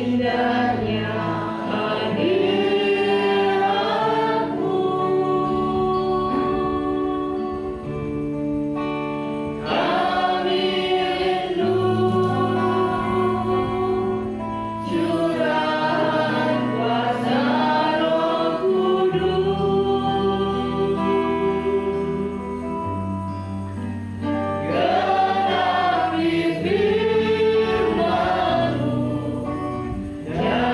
indahnya hadiratmu. Kami rindu curahan kuasa Roh Kudus. Genapi firman-Mu dan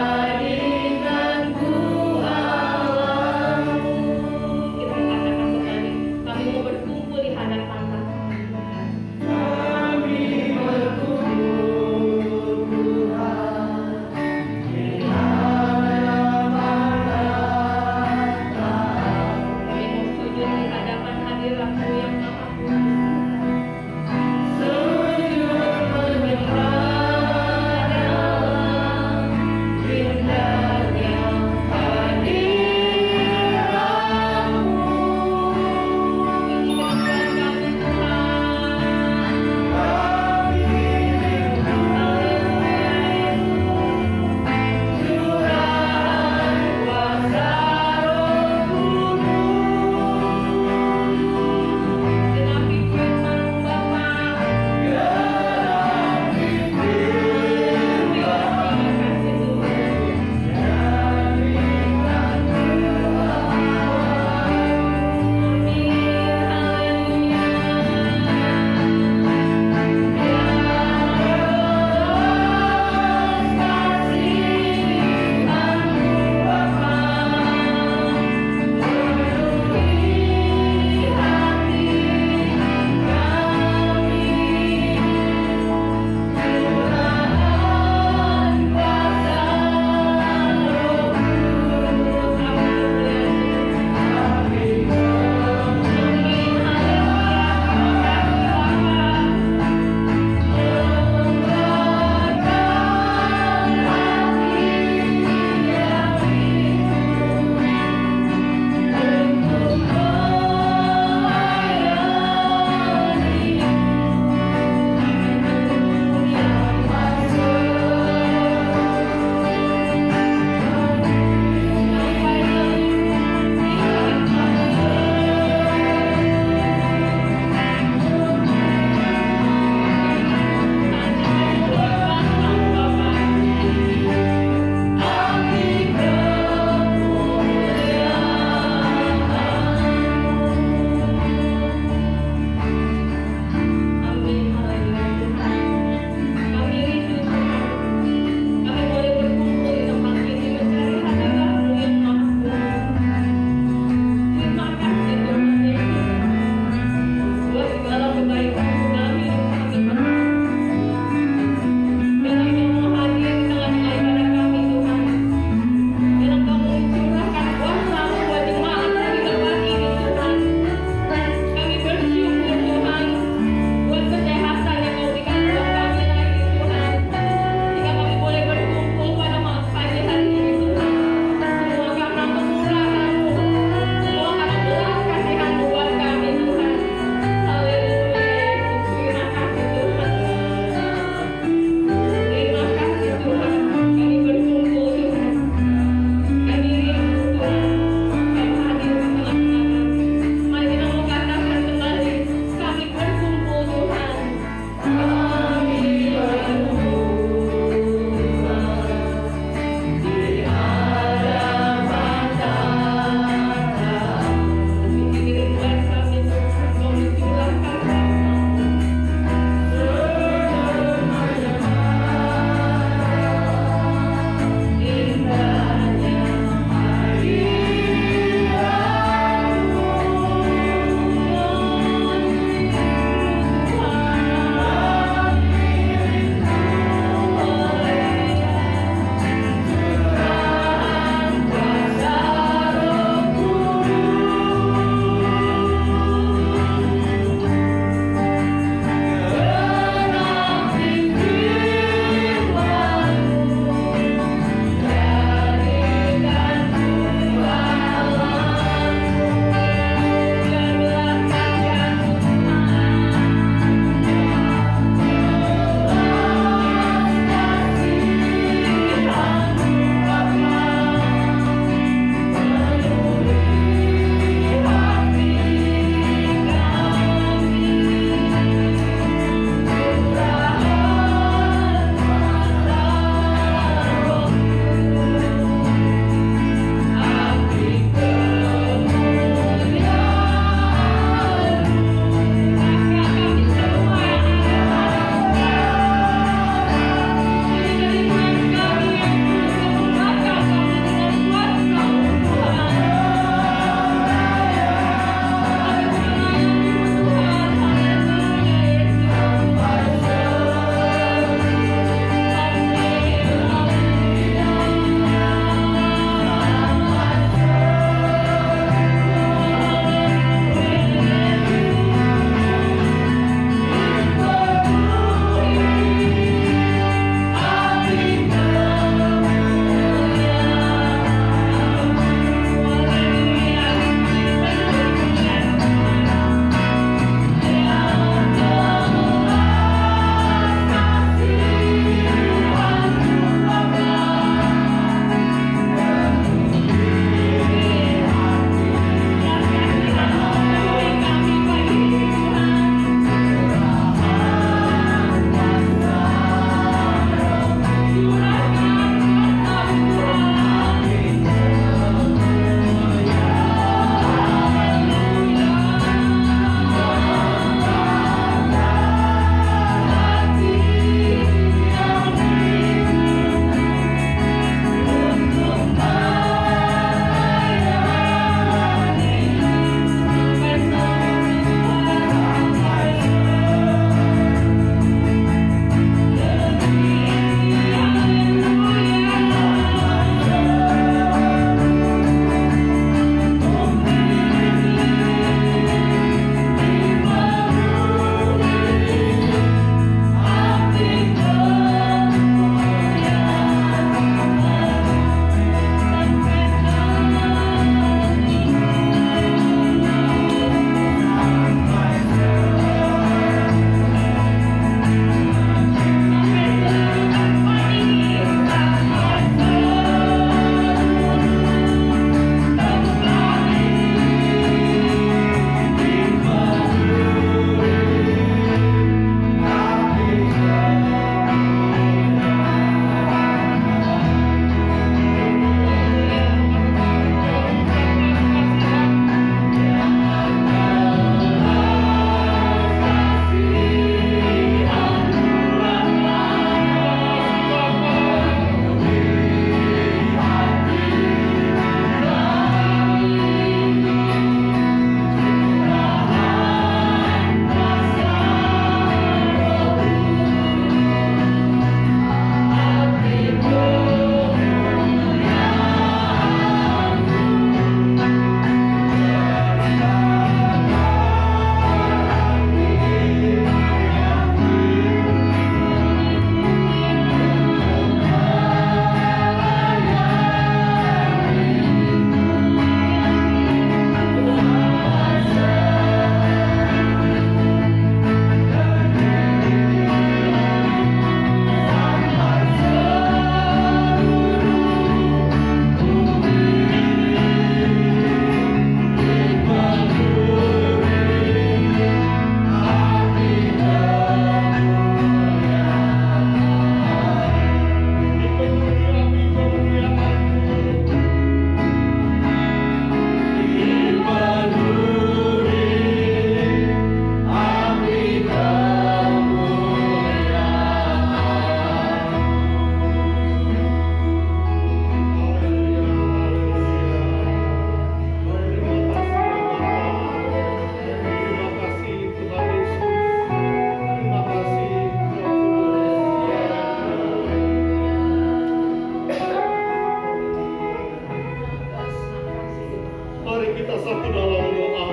kita satu dalam doa.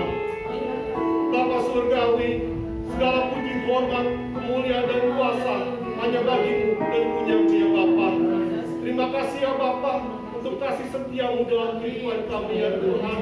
Bapa surgawi, segala puji, hormat, kemuliaan dan kuasa hanya bagimu dan punyamu ya Bapa. Terima kasih ya Bapa untuk kasih setiamu dalam kehidupan kami ya Tuhan.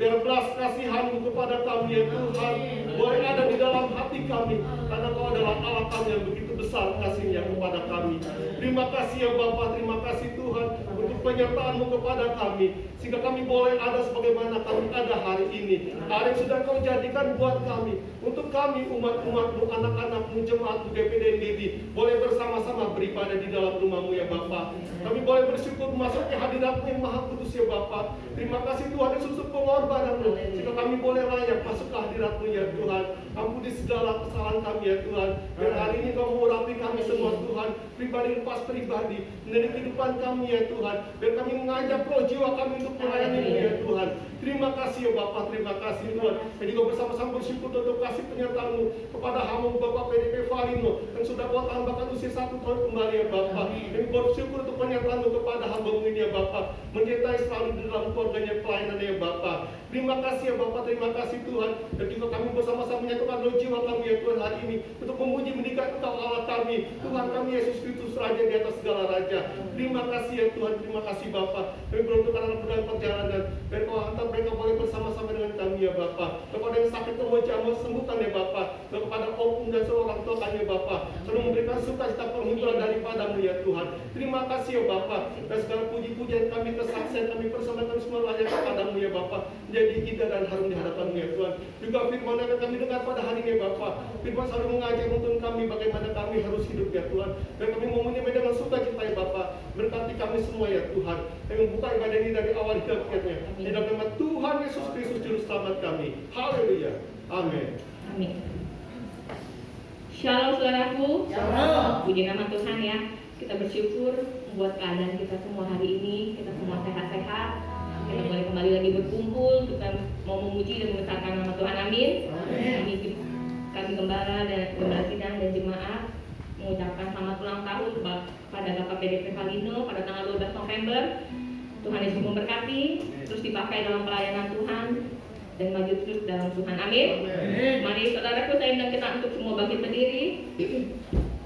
Biar belas kasihanmu kepada kami ya Tuhan boleh ada di dalam hati kami, karena Kau adalah Allah kami yang begitu besar kasihnya kepada kami. Terima kasih ya Bapa, terima kasih Tuhan untuk penyertaan-Mu kepada kami, sehingga kami boleh ada sebagaimana kami ada hari ini. Hari yang sudah Kau jadikan buat kami, untuk kami umat-umat-Mu, anak-anak-Mu, jemaat-Mu, GPDNDB boleh bersama-sama beribadah di dalam rumah-Mu ya Bapa. Kami boleh bersyukur memasuki hadirat-Mu yang Maha Kudus ya Bapa. Terima kasih Tuhan Yesus untuk pengorbanan-Mu, sehingga kami boleh layak masuk ke hadirat-Mu ya Tuhan. Ampuni segala kesalahan kami ya Tuhan. Dan hari ini Kau mengurapi kami semua Tuhan, pribadi lepas pribadi, menjadi kehidupan kami ya Tuhan. Biar kami mengajak roh jiwa kami untuk melayani-Mu ya Tuhan. Terima kasih ya Bapa, terima kasih Tuhan. Dan juga bersama-sama bersyukur untuk kasih penyertaan-Mu kepada hamba Bapak PDP Valino yang sudah buat tambahkan usia 1 tahun kembali ya Bapa. Dan bersyukur untuk penyertaan-Mu kepada hamba-Mu ini ya Bapa, menyertai selalu di dalam keluarganya pelayanan ya Bapa. Terima kasih ya Bapa, terima kasih Tuhan. Dan juga kami bersama-sama menyatukan roh jiwa kami ya Tuhan hari ini untuk memuji meningkat Engkau Allah kami, Tuhan kami Yesus Kristus Raja di atas segala raja. Terima kasih ya Tuhan, terima kasih Bapa. Kami beruntung karena dalam perjalanan, dan Kau hantar mereka boleh bersama-sama dengan kami ya Bapa. Kepada yang sakit Kau jamah sembuhkan ya Bapa. Dan kepada opung dan seluruh orang tua kami ya Bapa, selalu memberikan sukacita penghiburan daripada-Mu ya Tuhan. Terima kasih ya Bapa. Dan segala puji-pujian kami, kesaksian kami persembahkan semua layak kepada-Mu ya Bapa, menjadi indah dan harum di hadapan-Mu ya Tuhan. Juga firman yang kami dengar pada hari ini ya Bapa, firman selalu mengajar untuk kami bagaimana kami harus hidup ya Tuhan. Dan kami mau menyembah dengan sukacita ya Bapa. Berkati kami semua ya Tuhan. Kami membuka ibadah ini dari awal hingga akhirnya. Di dalam nama Tuhan Yesus Kristus Juru Selamat kami. Haleluya. Amin. Amin. Shalom saudaraku. Shalom. Puji nama Tuhan ya. Kita bersyukur buat keadaan kita semua hari ini. Kita semua sehat-sehat. Kita boleh kembali lagi berkumpul. Kita mau memuji dan membesarkan nama Tuhan. Amin. Amin. Kami gembala dan gembala sidang dan jemaat mengucapkan selamat ulang tahun pada Bapak PDP Valino pada tanggal 12 November. Tuhan Yesus memberkati, terus dipakai dalam pelayanan Tuhan dan maju terus dalam Tuhan. Amin. Mari saudaraku, saya undang kita untuk semua bangkit berdiri.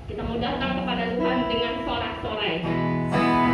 Kita mau datang kepada Tuhan dengan sorak-sorai. Amin.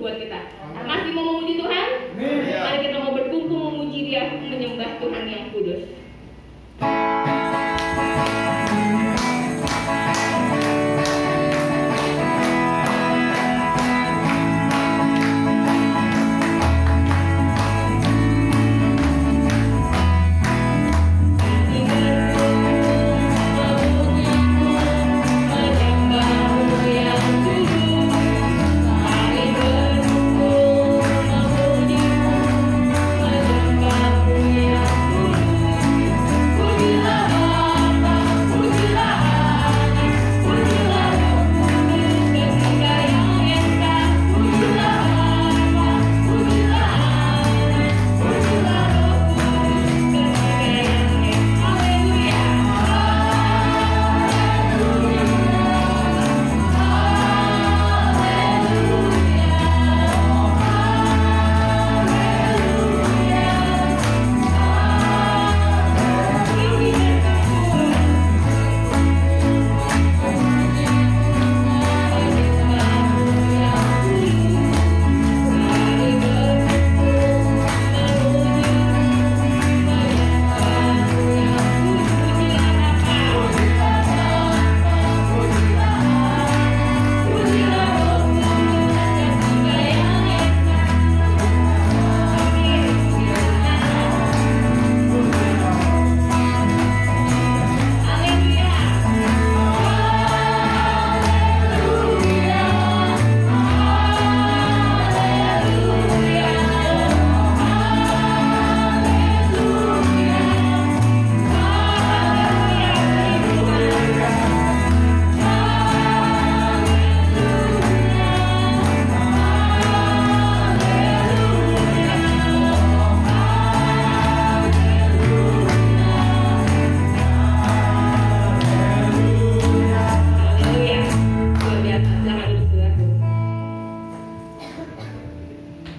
buat kita. Masih mau memuji Tuhan? Mari kita mau berkumpul memuji Dia, menyembah Tuhan yang kudus.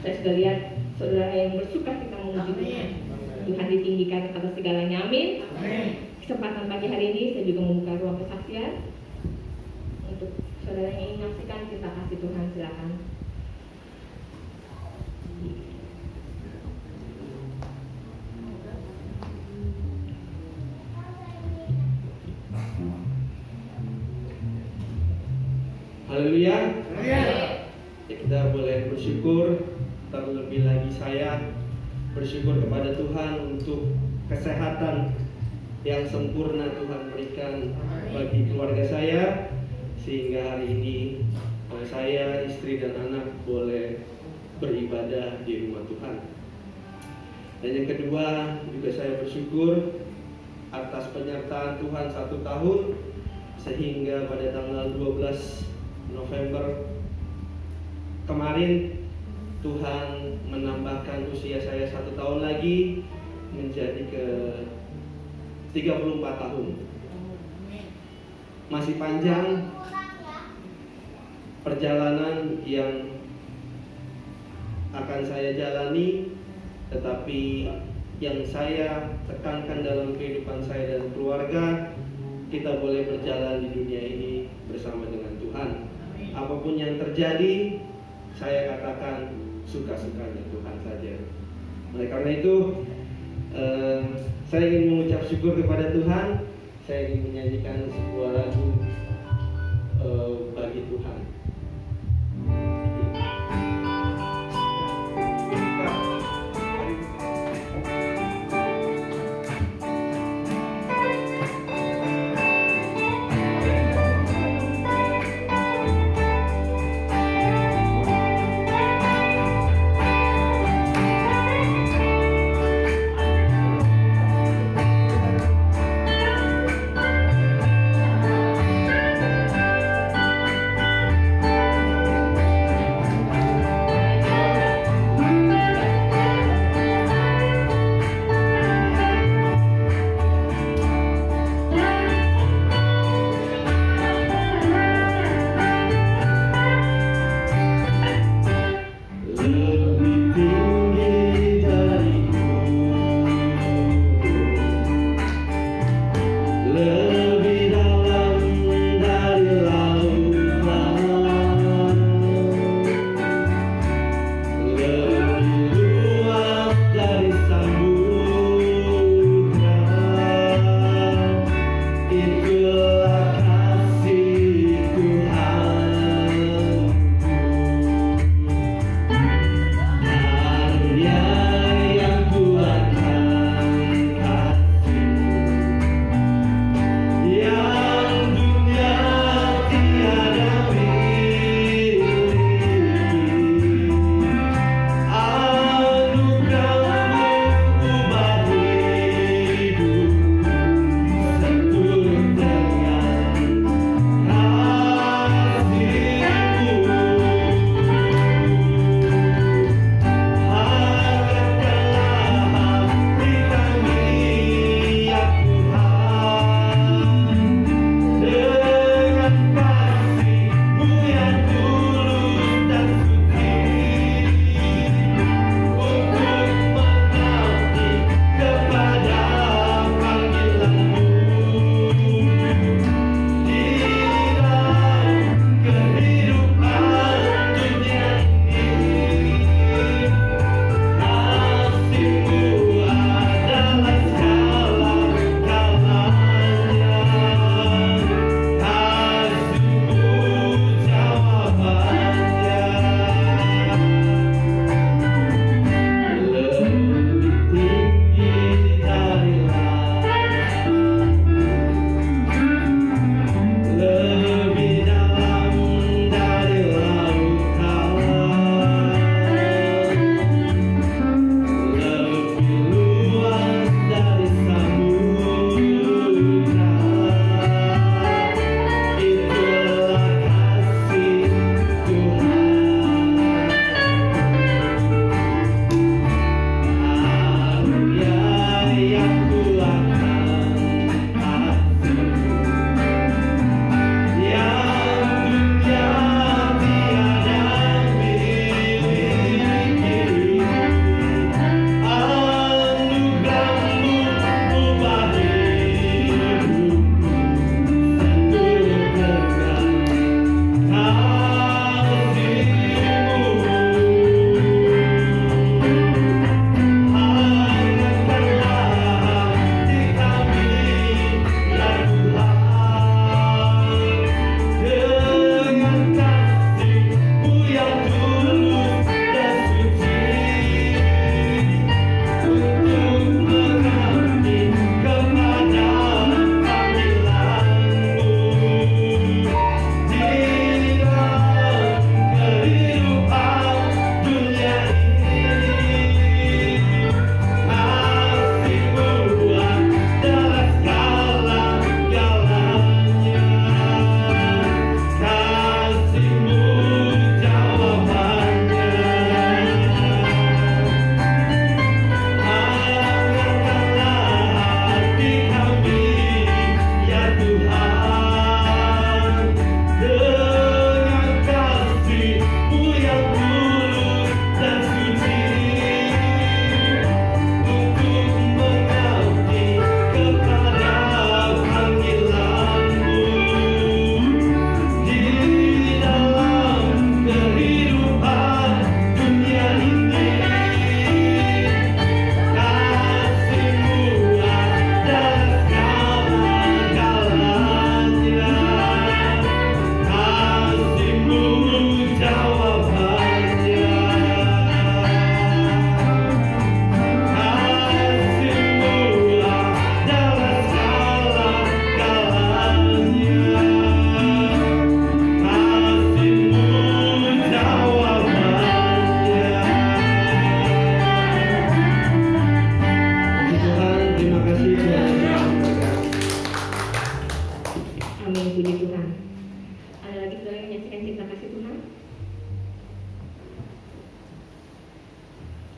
Saya sudah lihat saudara yang bersuka kita memuji Tuhan. Tuhan ditinggikan atas segalanya. Amin. Kesempatan pagi hari ini saya juga membuka ruang kesaksian untuk saudara yang ingin menyaksikan, kita kasih Tuhan, silakan. Haleluya. Kita boleh bersyukur. Terlebih lagi saya bersyukur kepada Tuhan untuk kesehatan yang sempurna Tuhan berikan bagi keluarga saya, sehingga hari ini saya, istri dan anak boleh beribadah di rumah Tuhan. Dan yang kedua juga saya bersyukur atas penyertaan Tuhan 1 tahun, sehingga pada tanggal 12 November kemarin Tuhan menambahkan usia saya 1 tahun lagi menjadi ke 34 tahun. Masih panjang perjalanan yang akan saya jalani, tetapi yang saya tekankan dalam kehidupan saya dan keluarga, kita boleh berjalan di dunia ini bersama dengan Tuhan. Apapun yang terjadi, saya katakan suka-sukanya Tuhan saja. Oleh karena itu, saya ingin mengucap syukur kepada Tuhan. Saya ingin menyanyikan sebuah lagu bagi Tuhan. Haleluya.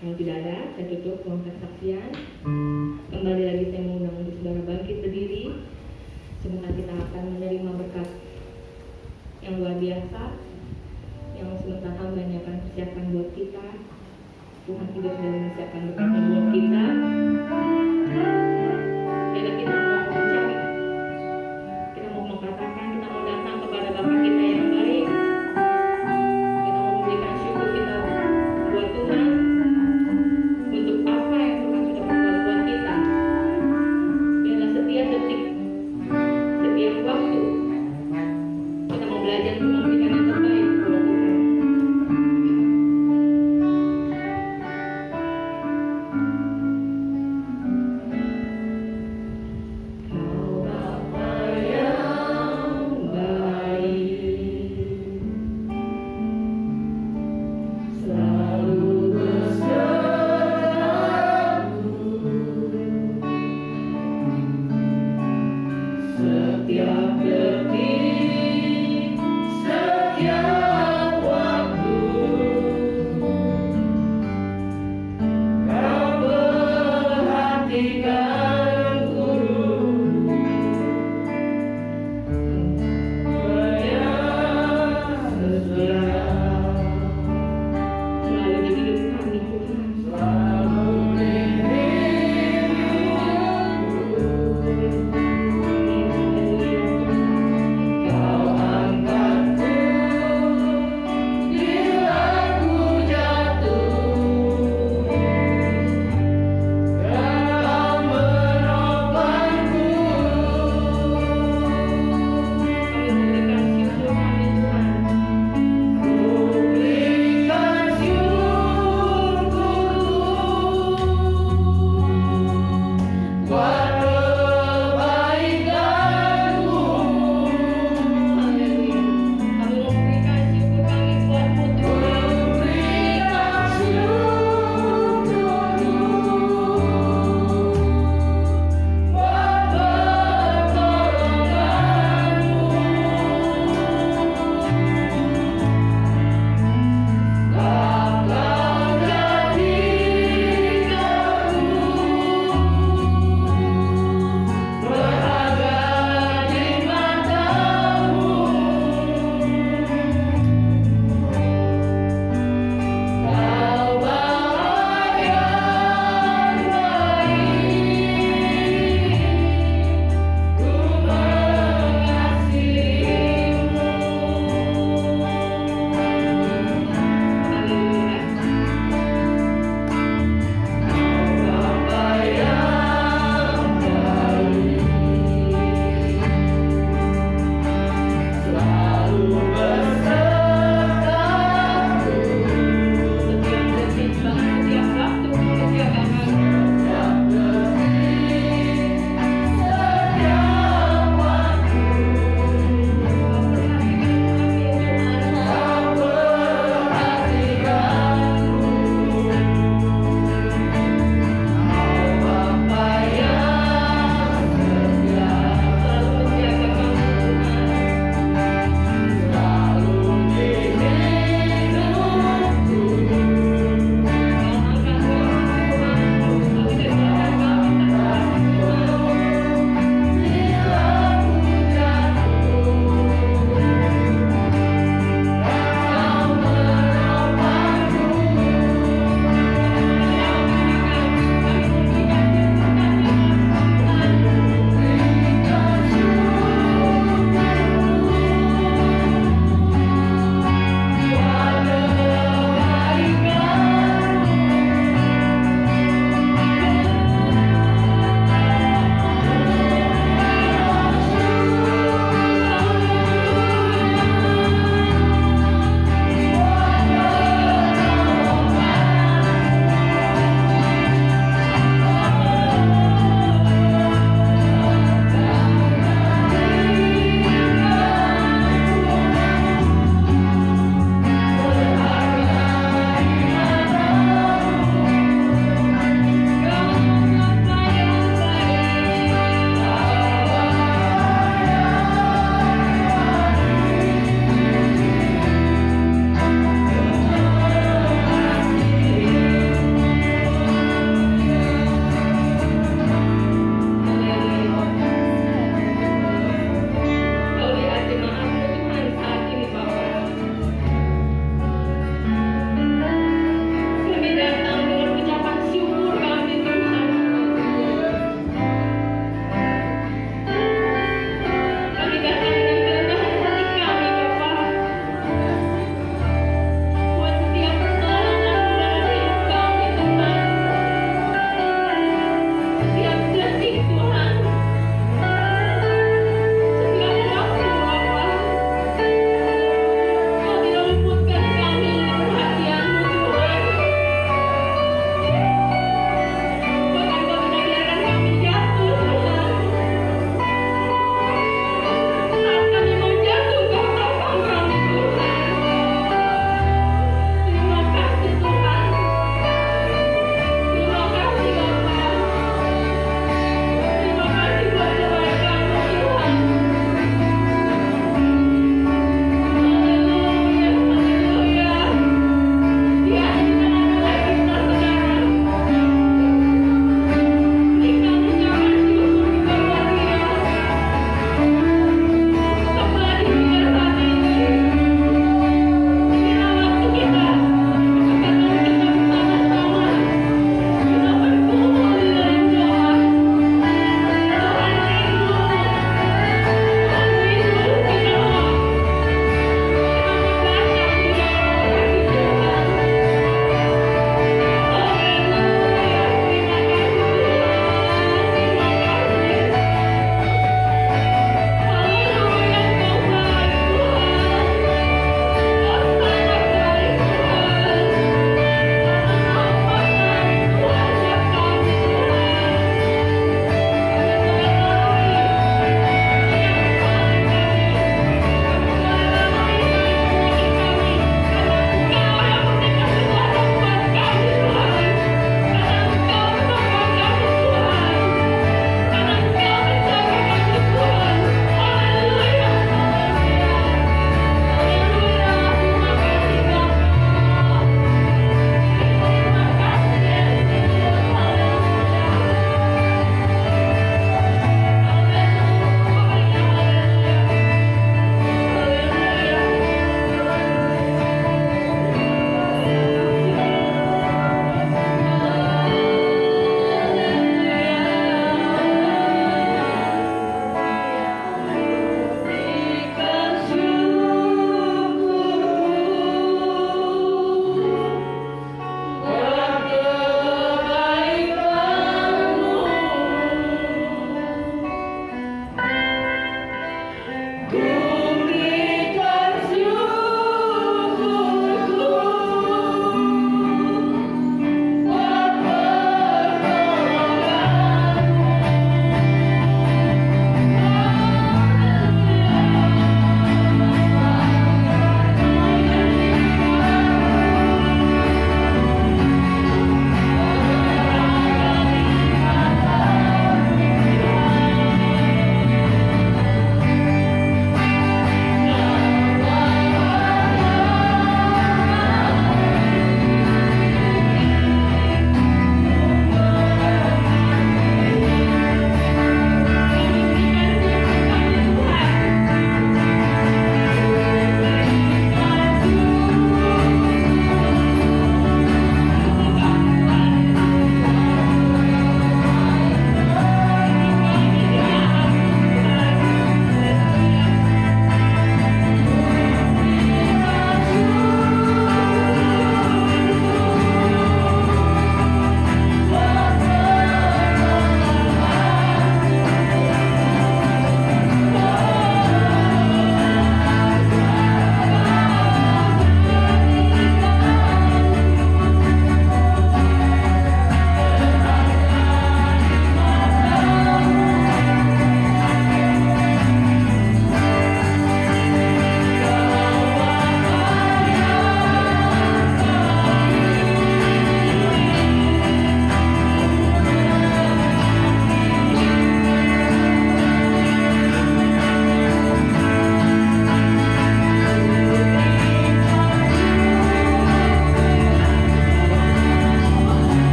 Kalau tidak ada, saya tutup ruang kesaksian. Kembali lagi saya mengundang untuk saudara bangkit berdiri. Sebentar kita akan menerima berkat yang luar biasa, yang sebentar hamba ini akan persiapkan buat kita. Tuhan juga sudah mempersiapkan berkatnya buat kita. Jadi kita mau mencari, kita mau mengatakan, kita mau datang kepada Bapa kita yang baik. Kita mau memberikan syukur kita buat Tuhan untuk apa yang Tuhan sudah perbuat buat kita. Biarlah setiap detik, setiap waktu kita mau belajar untuk memberikan yang terbaik buat Tuhan.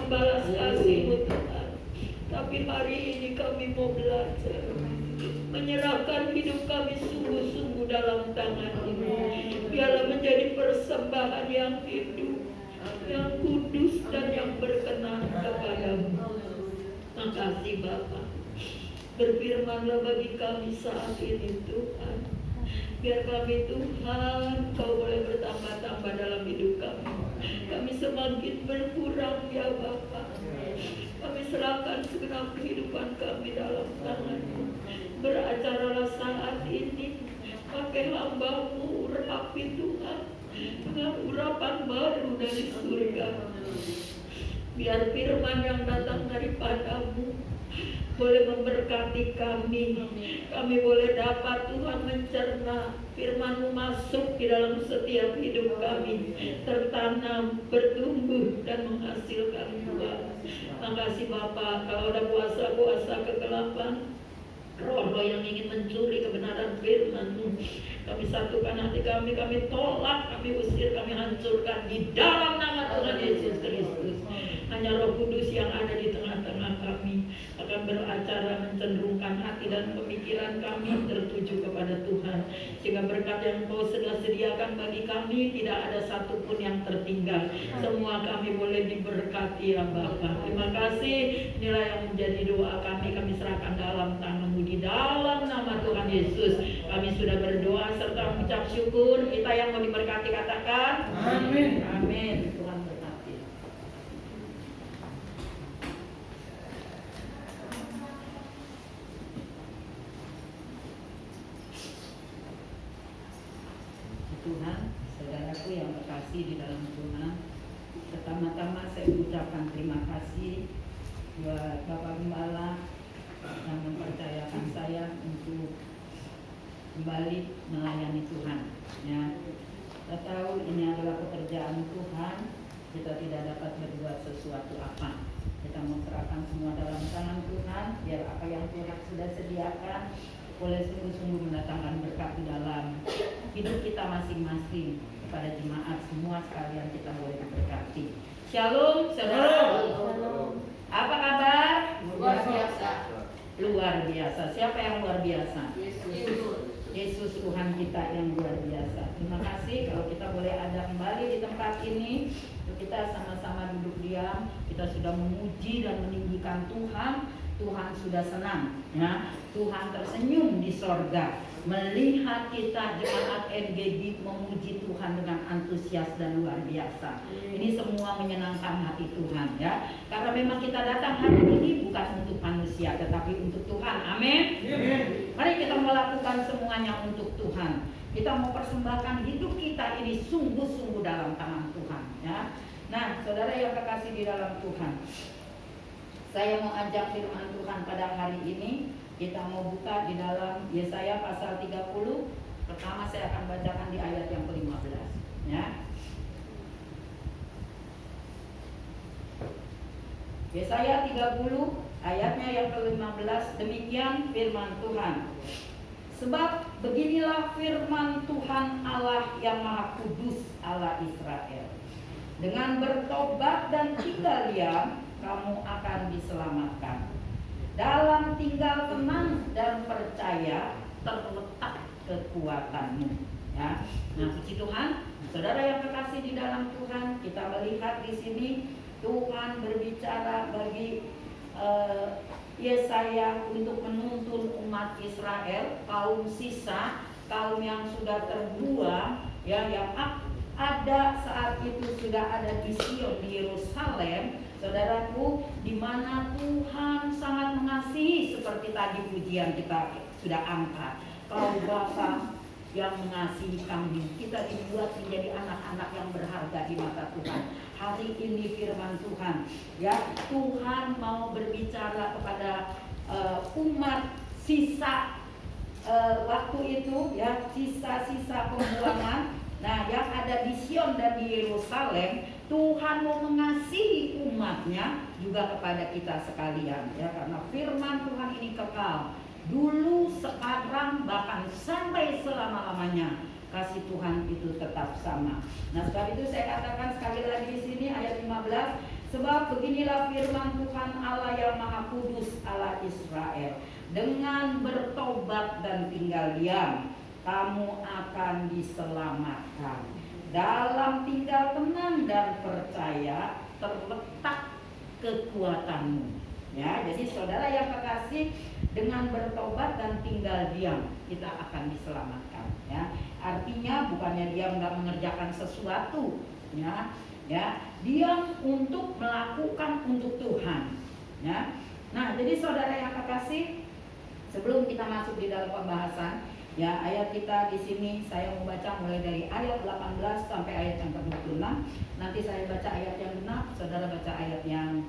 balas kasih-Mu Tuhan. Tapi hari ini kami mau belajar menyerahkan hidup kami sungguh-sungguh dalam tangan-Mu. Biarlah menjadi persembahan yang hidup, yang kudus dan yang berkenan kepada-Mu. Makasih Bapa. Berfirmanlah bagi kami saat ini Tuhan. Biar kami Tuhan, Kau boleh bertambah-tambah dalam hidup kami. Kami semakin berkurang ya Bapa. Kami serahkan segenap kehidupan kami dalam tangan-Mu. Beracaralah saat ini. Pakai hamba-Mu urapi Tuhan dengan urapan baru dari surga. Biar firman yang datang daripada-Mu boleh memberkati kami. Kami boleh dapat Tuhan mencerna firman-Mu masuk di dalam setiap hidup kami, tertanam, bertumbuh dan menghasilkan buah. Makasih Bapa, kalau ada kuasa-kuasa kegelapan, roh-roh yang ingin mencuri kebenaran firman-Mu, kami satukan hati kami tolak, kami usir, kami hancurkan di dalam nama Tuhan Yesus Kristus. Hanya Roh Kudus yang ada di tengah-tengah kami akan beracara mencenderungkan hati dan pemikiran kami tertuju kepada Tuhan, sehingga berkat yang Kau sudah sediakan bagi kami tidak ada satupun yang tertinggal. Semua kami boleh diberkati ya Bapa. Terima kasih. Inilah yang menjadi doa kami serahkan dalam tangan-Mu di dalam nama Tuhan Yesus. Kami sudah berdoa serta mengucap syukur. Kita yang mau diberkati katakan amin. Amin. Tuhan berkati. Tuhan, saudaraku yang terkasih di dalam Tuhan, pertama-tama saya mengucapkan terima kasih buat Bapak Gembala yang mempercayakan saya untuk kembali melayani Tuhan. Ya, kita tahu ini adalah pekerjaan Tuhan. Kita tidak dapat berbuat sesuatu apa. Kita menserahkan semua dalam tangan Tuhan, biar apa yang Tuhan sudah sediakan boleh sungguh-sungguh mendatangkan berkat di dalam hidup kita masing-masing. Kepada jemaat semua sekalian kita boleh diberkati. Shalom, saudara. Apa kabar? Luar biasa. Luar biasa. Siapa yang luar biasa? Yesus Tuhan kita yang luar biasa. Terima kasih kalau kita boleh ada kembali di tempat ini. Kita sama-sama duduk diam. Kita sudah memuji dan meninggikan Tuhan. Tuhan sudah senang, ya. Tuhan tersenyum di sorga melihat kita jemaat NGB memuji Tuhan dengan antusias dan luar biasa. Ini semua menyenangkan hati Tuhan, ya. Karena memang kita datang hari ini bukan untuk manusia, tetapi untuk Tuhan. Amin. Mari kita melakukan semuanya untuk Tuhan. Kita mau persembahkan hidup kita ini sungguh-sungguh dalam tangan Tuhan, ya. Nah, saudara yang terkasih di dalam Tuhan, saya mau ajak firman Tuhan pada hari ini. Kita mau buka di dalam Yesaya pasal 30. Pertama saya akan bacakan di ayat yang ke-15, ya. Yesaya 30 ayatnya yang ke-15, demikian firman Tuhan. Sebab beginilah firman Tuhan Allah yang Maha Kudus, Allah Israel. Dengan bertobat dan tinggal diam, kamu akan diselamatkan. Dalam tinggal tenang dan percaya terletak kekuatanmu. Ya, nah puji Tuhan, saudara yang terkasih di dalam Tuhan, kita melihat di sini Tuhan berbicara bagi Yesaya untuk menuntun umat Israel, kaum sisa, kaum yang sudah terbuang, ya, yang ada saat itu sudah ada di Sion, di Yerusalem, saudaraku, di mana Tuhan sangat mengasihi, seperti tadi pujian kita sudah angkat. Kau Bapa yang mengasihi kami, kita dibuat menjadi anak-anak yang berharga di mata Tuhan. Hari ini firman Tuhan, ya, Tuhan mau berbicara kepada umat sisa waktu itu, ya, sisa-sisa pembuangan. Nah, yang ada di Sion dan di Yerusalem, Tuhan mau mengasihi umatnya juga kepada kita sekalian, ya, karena firman Tuhan ini kekal. Dulu, sekarang, bahkan sampai selama-lamanya kasih Tuhan itu tetap sama. Nah, sebab itu saya katakan sekali lagi di sini ayat 15, Sebab beginilah firman Tuhan Allah yang Maha Kudus, Allah Israel. Dengan bertobat dan tinggal diam, kamu akan diselamatkan. Dalam tinggal tenang dan percaya terletak kekuatanmu. Ya, jadi saudara yang kekasih, dengan bertobat dan tinggal diam kita akan diselamatkan. Ya, artinya bukannya dia nggak mengerjakan sesuatu, ya, diam untuk melakukan untuk Tuhan. Ya, nah jadi saudara yang kekasih, sebelum kita masuk di dalam pembahasan, ya ayat kita di sini saya mau baca mulai dari ayat 18 sampai ayat yang ke-26. Nanti saya baca ayat yang genap, saudara baca ayat yang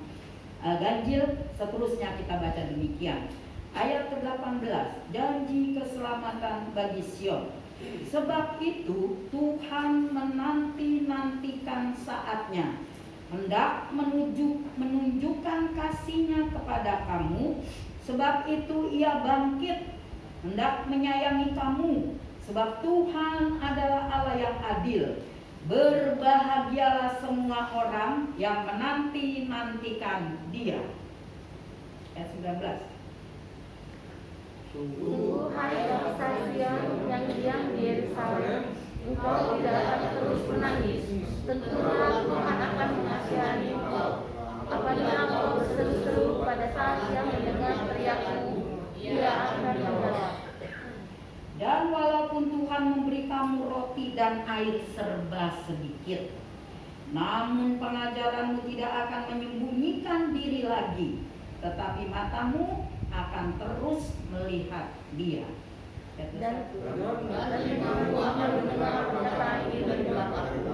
ganjil, seterusnya kita baca demikian. Ayat ke-18, janji keselamatan bagi Sion. Sebab itu Tuhan menanti-nantikan saatnya, hendak menunjukkan kasih-Nya kepada kamu. Sebab itu Ia bangkit, hendak menyayangi kamu. Sebab Tuhan adalah Allah yang adil. Berbahagialah semua orang yang menanti-nantikan Dia. Ayat 19. Sungguh hai bangsa Sion yang diam di Yerusalem, engkau tidak akan terus menangis. Tentulah Tuhan akan mengasihani engkau. Apabila engkau berseru-seru pada saat Ia mendengar teriakmu, Ia akan menjawab. Dan walaupun Tuhan memberi kamu roti dan air serba sedikit, namun pengajaranmu tidak akan menyembunyikan diri lagi, tetapi matamu akan terus melihat Dia. Dan kamu akan mendengar perkataan ini dari belakangmu.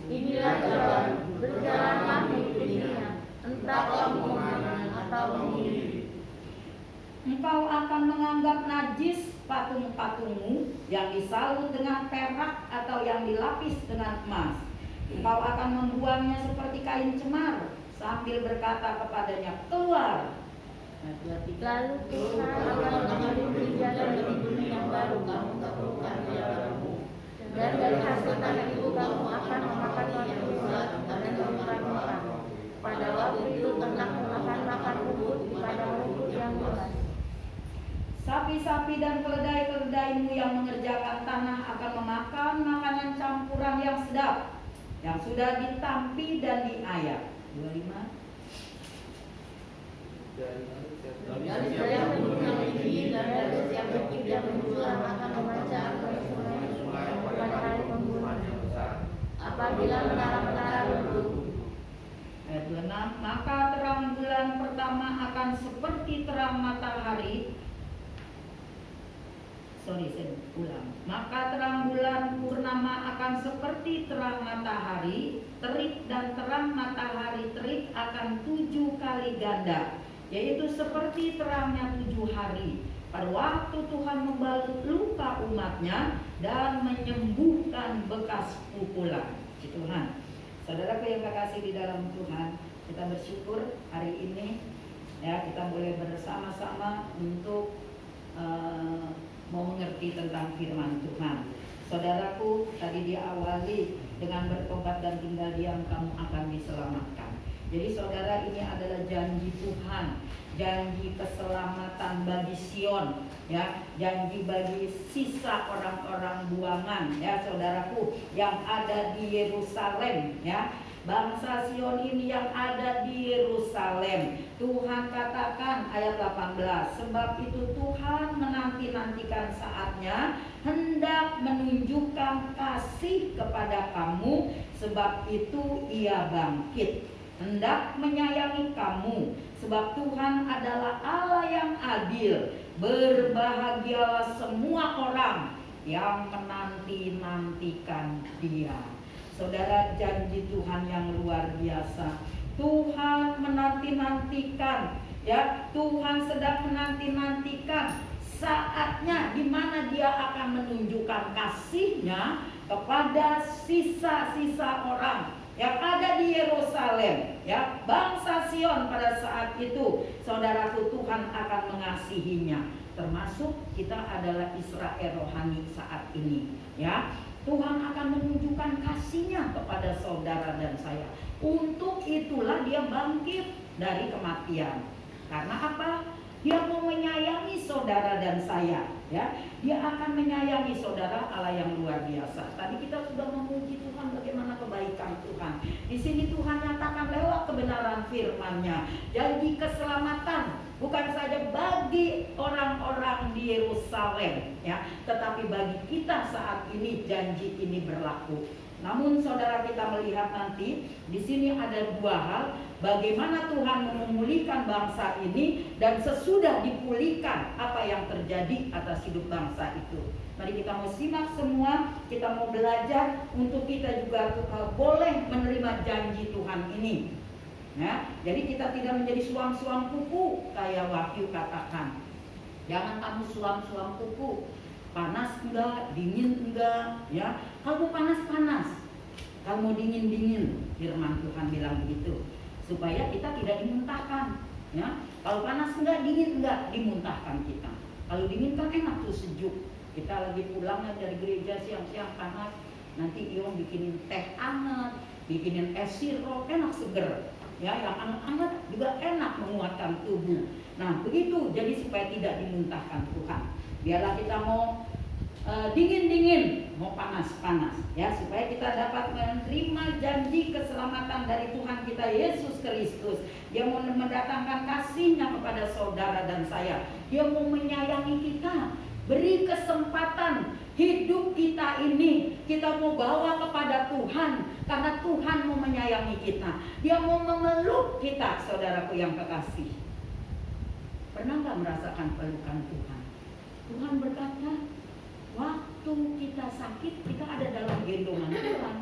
Inilah jalan, berjalanlah mengikutinya, entah kamu menganan atau mengiri. Engkau akan menganggap najis patung-patungmu yang disalut dengan perak atau yang dilapis dengan emas. Engkau akan membuangnya seperti kain cemar sambil berkata kepadanya, keluar. Lalu Tuhan akan memberi jalan di bumi yang baru kamu teguhkan di dalammu. Dan dari hasil tanah itu kamu akan memakan roti lezat dan memperlukan. Pada waktu itu ternakmu akan makan rumput di padang rumput yang luas. Sapi-sapi dan keledai-keledaimu yang mengerjakan tanah akan memakan makanan campuran yang sedap, yang sudah ditampi dan diayak. 25. Dari setiap bentuk yang tinggi dan dari setiap bentuk yang menjulang akan memancar ke sungai pada hari pembunuhan. Apabila menara-menara runtuh. Ayat 26. Maka terang bulan pertama akan seperti terang matahari. Saya ulang. Maka terang bulan purnama akan seperti terang matahari, terik dan terang matahari terik akan 7 kali ganda, yaitu seperti terangnya 7 hari. Pada waktu Tuhan membalut luka umatnya dan menyembuhkan bekas pukulan. Tuhan, saudaraku yang kekasih di dalam Tuhan, kita bersyukur hari ini ya kita boleh bersama-sama untuk mau mengerti tentang firman Tuhan. Saudaraku, tadi diawali dengan bertobat dan tinggal diam kamu akan diselamatkan. Jadi saudara, ini adalah janji Tuhan, janji keselamatan bagi Sion, ya, janji bagi sisa orang-orang buangan, ya saudaraku, yang ada di Yerusalem, ya. Bangsa Sion ini yang ada di Yerusalem. Tuhan katakan ayat 18, sebab itu Tuhan menanti-nantikan saatnya, hendak menunjukkan kasih kepada kamu, sebab itu Ia bangkit, hendak menyayangi kamu, sebab Tuhan adalah Allah yang adil. Berbahagialah semua orang yang menanti-nantikan Dia. Saudara, janji Tuhan yang luar biasa. Tuhan menanti-nantikan, ya, Tuhan sedang menanti-nantikan saatnya di mana Dia akan menunjukkan kasih-Nya kepada sisa-sisa orang yang ada di Yerusalem, ya, bangsa Sion pada saat itu. Saudaraku, Tuhan akan mengasihinya, termasuk kita adalah Israel rohani saat ini, ya. Tuhan akan menunjukkan kasih-Nya kepada saudara dan saya. Untuk itulah dia bangkit dari kematian. Karena apa? Dia mau menyayangi saudara dan saya, ya. Dia akan menyayangi saudara, Allah yang luar biasa. Tadi kita sudah memuji Tuhan bagaimana kebaikan Tuhan. Di sini Tuhan nyatakan lewat kebenaran firman-Nya, janji keselamatan bukan saja bagi orang-orang di Yerusalem, ya, tetapi bagi kita saat ini janji ini berlaku. Namun saudara, kita melihat nanti di sini ada dua hal, bagaimana Tuhan memulihkan bangsa ini dan sesudah dipulihkan apa yang terjadi atas hidup bangsa itu. Mari kita mau simak semua, kita mau belajar untuk kita juga boleh menerima janji Tuhan ini. Ya, jadi kita tidak menjadi suam-suam kuku kayak Wahyu katakan. Jangan kamu suam-suam kuku. Panas enggak, dingin enggak, ya. Kalau mau panas-panas, kalau mau dingin-dingin, firman Tuhan bilang begitu, supaya kita tidak dimuntahkan, ya. Kalau panas enggak, dingin enggak, dimuntahkan kita. Kalau dingin kan enak tuh, sejuk. Kita lagi pulang dari gereja siang-siang panas, nanti Iong bikinin teh hangat, bikinin es sirup, enak seger. Ya, yang hangat-hangat juga enak menguatkan tubuh. Nah, begitu, jadi supaya tidak dimuntahkan Tuhan. Biarlah kita mau dingin-dingin, mau panas-panas, ya, supaya kita dapat menerima janji keselamatan dari Tuhan kita Yesus Kristus. Dia mau mendatangkan kasih-Nya kepada saudara dan saya. Dia mau menyayangi kita. Beri kesempatan hidup kita ini kita mau bawa kepada Tuhan, karena Tuhan mau menyayangi kita. Dia mau memeluk kita, saudaraku yang kekasih. Pernah nggak merasakan pelukan Tuhan? Tuhan berkata, waktu kita sakit, kita ada dalam gendongan Tuhan.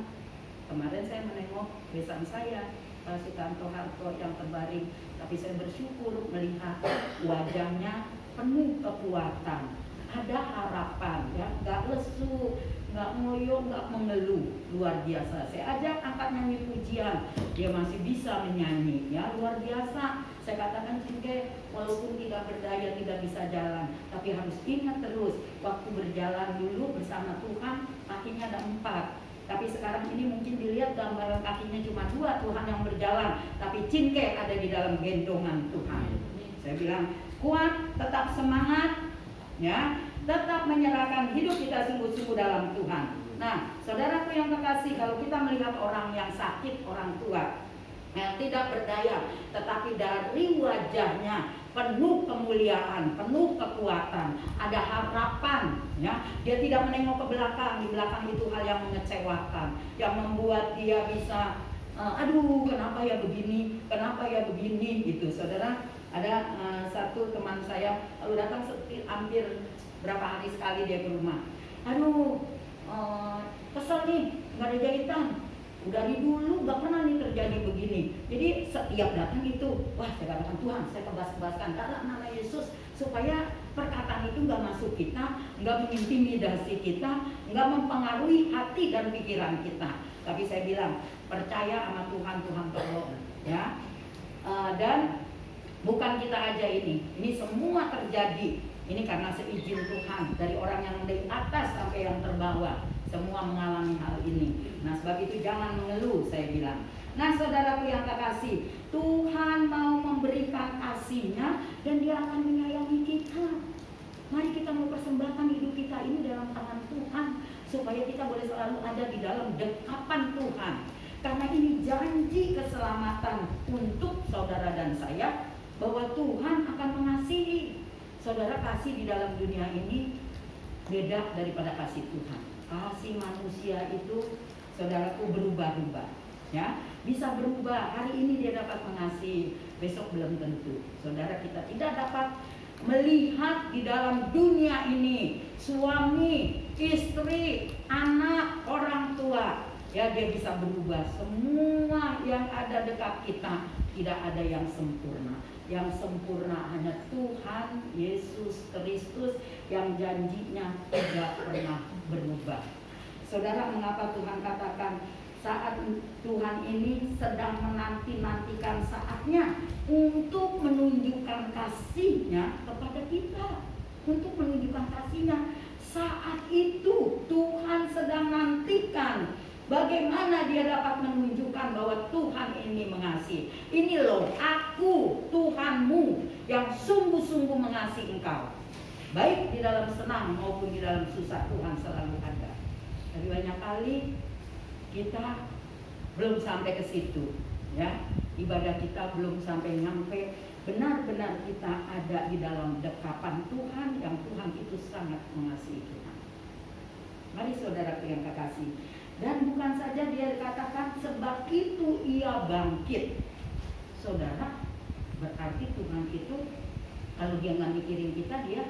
Kemarin saya menengok besan saya, Sutanto Harto yang terbaring, tapi saya bersyukur melihat wajahnya penuh kekuatan, ada harapan, ya, nggak lesu, nggak ngoyo, nggak mengeluh, luar biasa. Saya ajak angkat nyanyi pujian, dia masih bisa menyanyi, ya, luar biasa. Saya katakan, Cinke, walaupun tidak berdaya, tidak bisa jalan, tapi harus ingat terus, waktu berjalan dulu bersama Tuhan, kakinya ada 4. Tapi sekarang ini mungkin dilihat gambaran kakinya cuma 2, Tuhan yang berjalan, tapi Cinke ada di dalam gendongan Tuhan. Saya bilang, kuat, tetap semangat, ya, tetap menyerahkan hidup kita sungguh-sungguh dalam Tuhan. Nah, saudaraku yang kekasih, kalau kita melihat orang yang sakit, orang tua yang tidak berdaya, tetapi dari wajahnya penuh kemuliaan, penuh kekuatan, ada harapan, ya. Dia tidak menengok ke belakang, di belakang itu hal yang mengecewakan, yang membuat dia bisa aduh, kenapa ya begini, kenapa ya begini, gitu. Saudara, ada satu teman saya lalu datang hampir berapa hari sekali dia ke rumah. Aduh, kesel nih, nggak ada jahitan. Dari dulu nggak pernah nih terjadi begini. Jadi setiap datang itu, wah, saya katakan, Tuhan, saya kebas-kebaskan dalam nama Yesus, supaya perkataan itu nggak masuk kita, nggak mengintimidasi kita, nggak mempengaruhi hati dan pikiran kita. Tapi saya bilang, percaya sama Tuhan, Tuhan tolong, ya. Dan bukan kita aja ini semua terjadi. Ini karena seizin Tuhan, dari orang yang dari atas sampai yang terbawah, semua mengalami hal ini. Nah, sebab itu jangan mengeluh, saya bilang. Nah, saudaraku yang kekasih, Tuhan mau memberikan kasih-Nya dan Dia akan menyayangi kita. Mari kita mau persembahkan hidup kita ini dalam tangan Tuhan, supaya kita boleh selalu ada di dalam dekapan Tuhan. Karena ini janji keselamatan untuk saudara dan saya, bahwa Tuhan akan mengasihi. Saudara, kasih di dalam dunia ini beda daripada kasih Tuhan. Kasih manusia itu, saudaraku, berubah-ubah, ya. Bisa berubah, hari ini dia dapat mengasihi, besok belum tentu. Saudara, kita tidak dapat melihat di dalam dunia ini suami, istri, anak, orang tua, ya, dia bisa berubah. Semua yang ada dekat kita, tidak ada yang sempurna. Yang sempurna hanya Tuhan Yesus Kristus yang janjinya tidak pernah berubah. Saudara, mengapa Tuhan katakan saat Tuhan ini sedang menanti-nantikan saatnya untuk menunjukkan kasih-Nya kepada kita, untuk menunjukkan kasih-Nya. Saat itu Tuhan sedang nantikan Bagaimana dia dapat menunjukkan bahwa Tuhan ini mengasihi? Ini loh, aku Tuhanmu yang sungguh-sungguh mengasihi engkau. Baik di dalam senang maupun di dalam susah, Tuhan selalu ada. Tapi banyak kali kita belum sampai ke situ, ya. Ibadah kita belum sampai nyampe benar-benar kita ada di dalam dekapan Tuhan, yang Tuhan itu sangat mengasihi kita. Mari saudaraku yang kekasih. Dan bukan saja dia dikatakan sebab itu ia bangkit. Saudara, berarti Tuhan itu kalau dia nggak mikirin kita, dia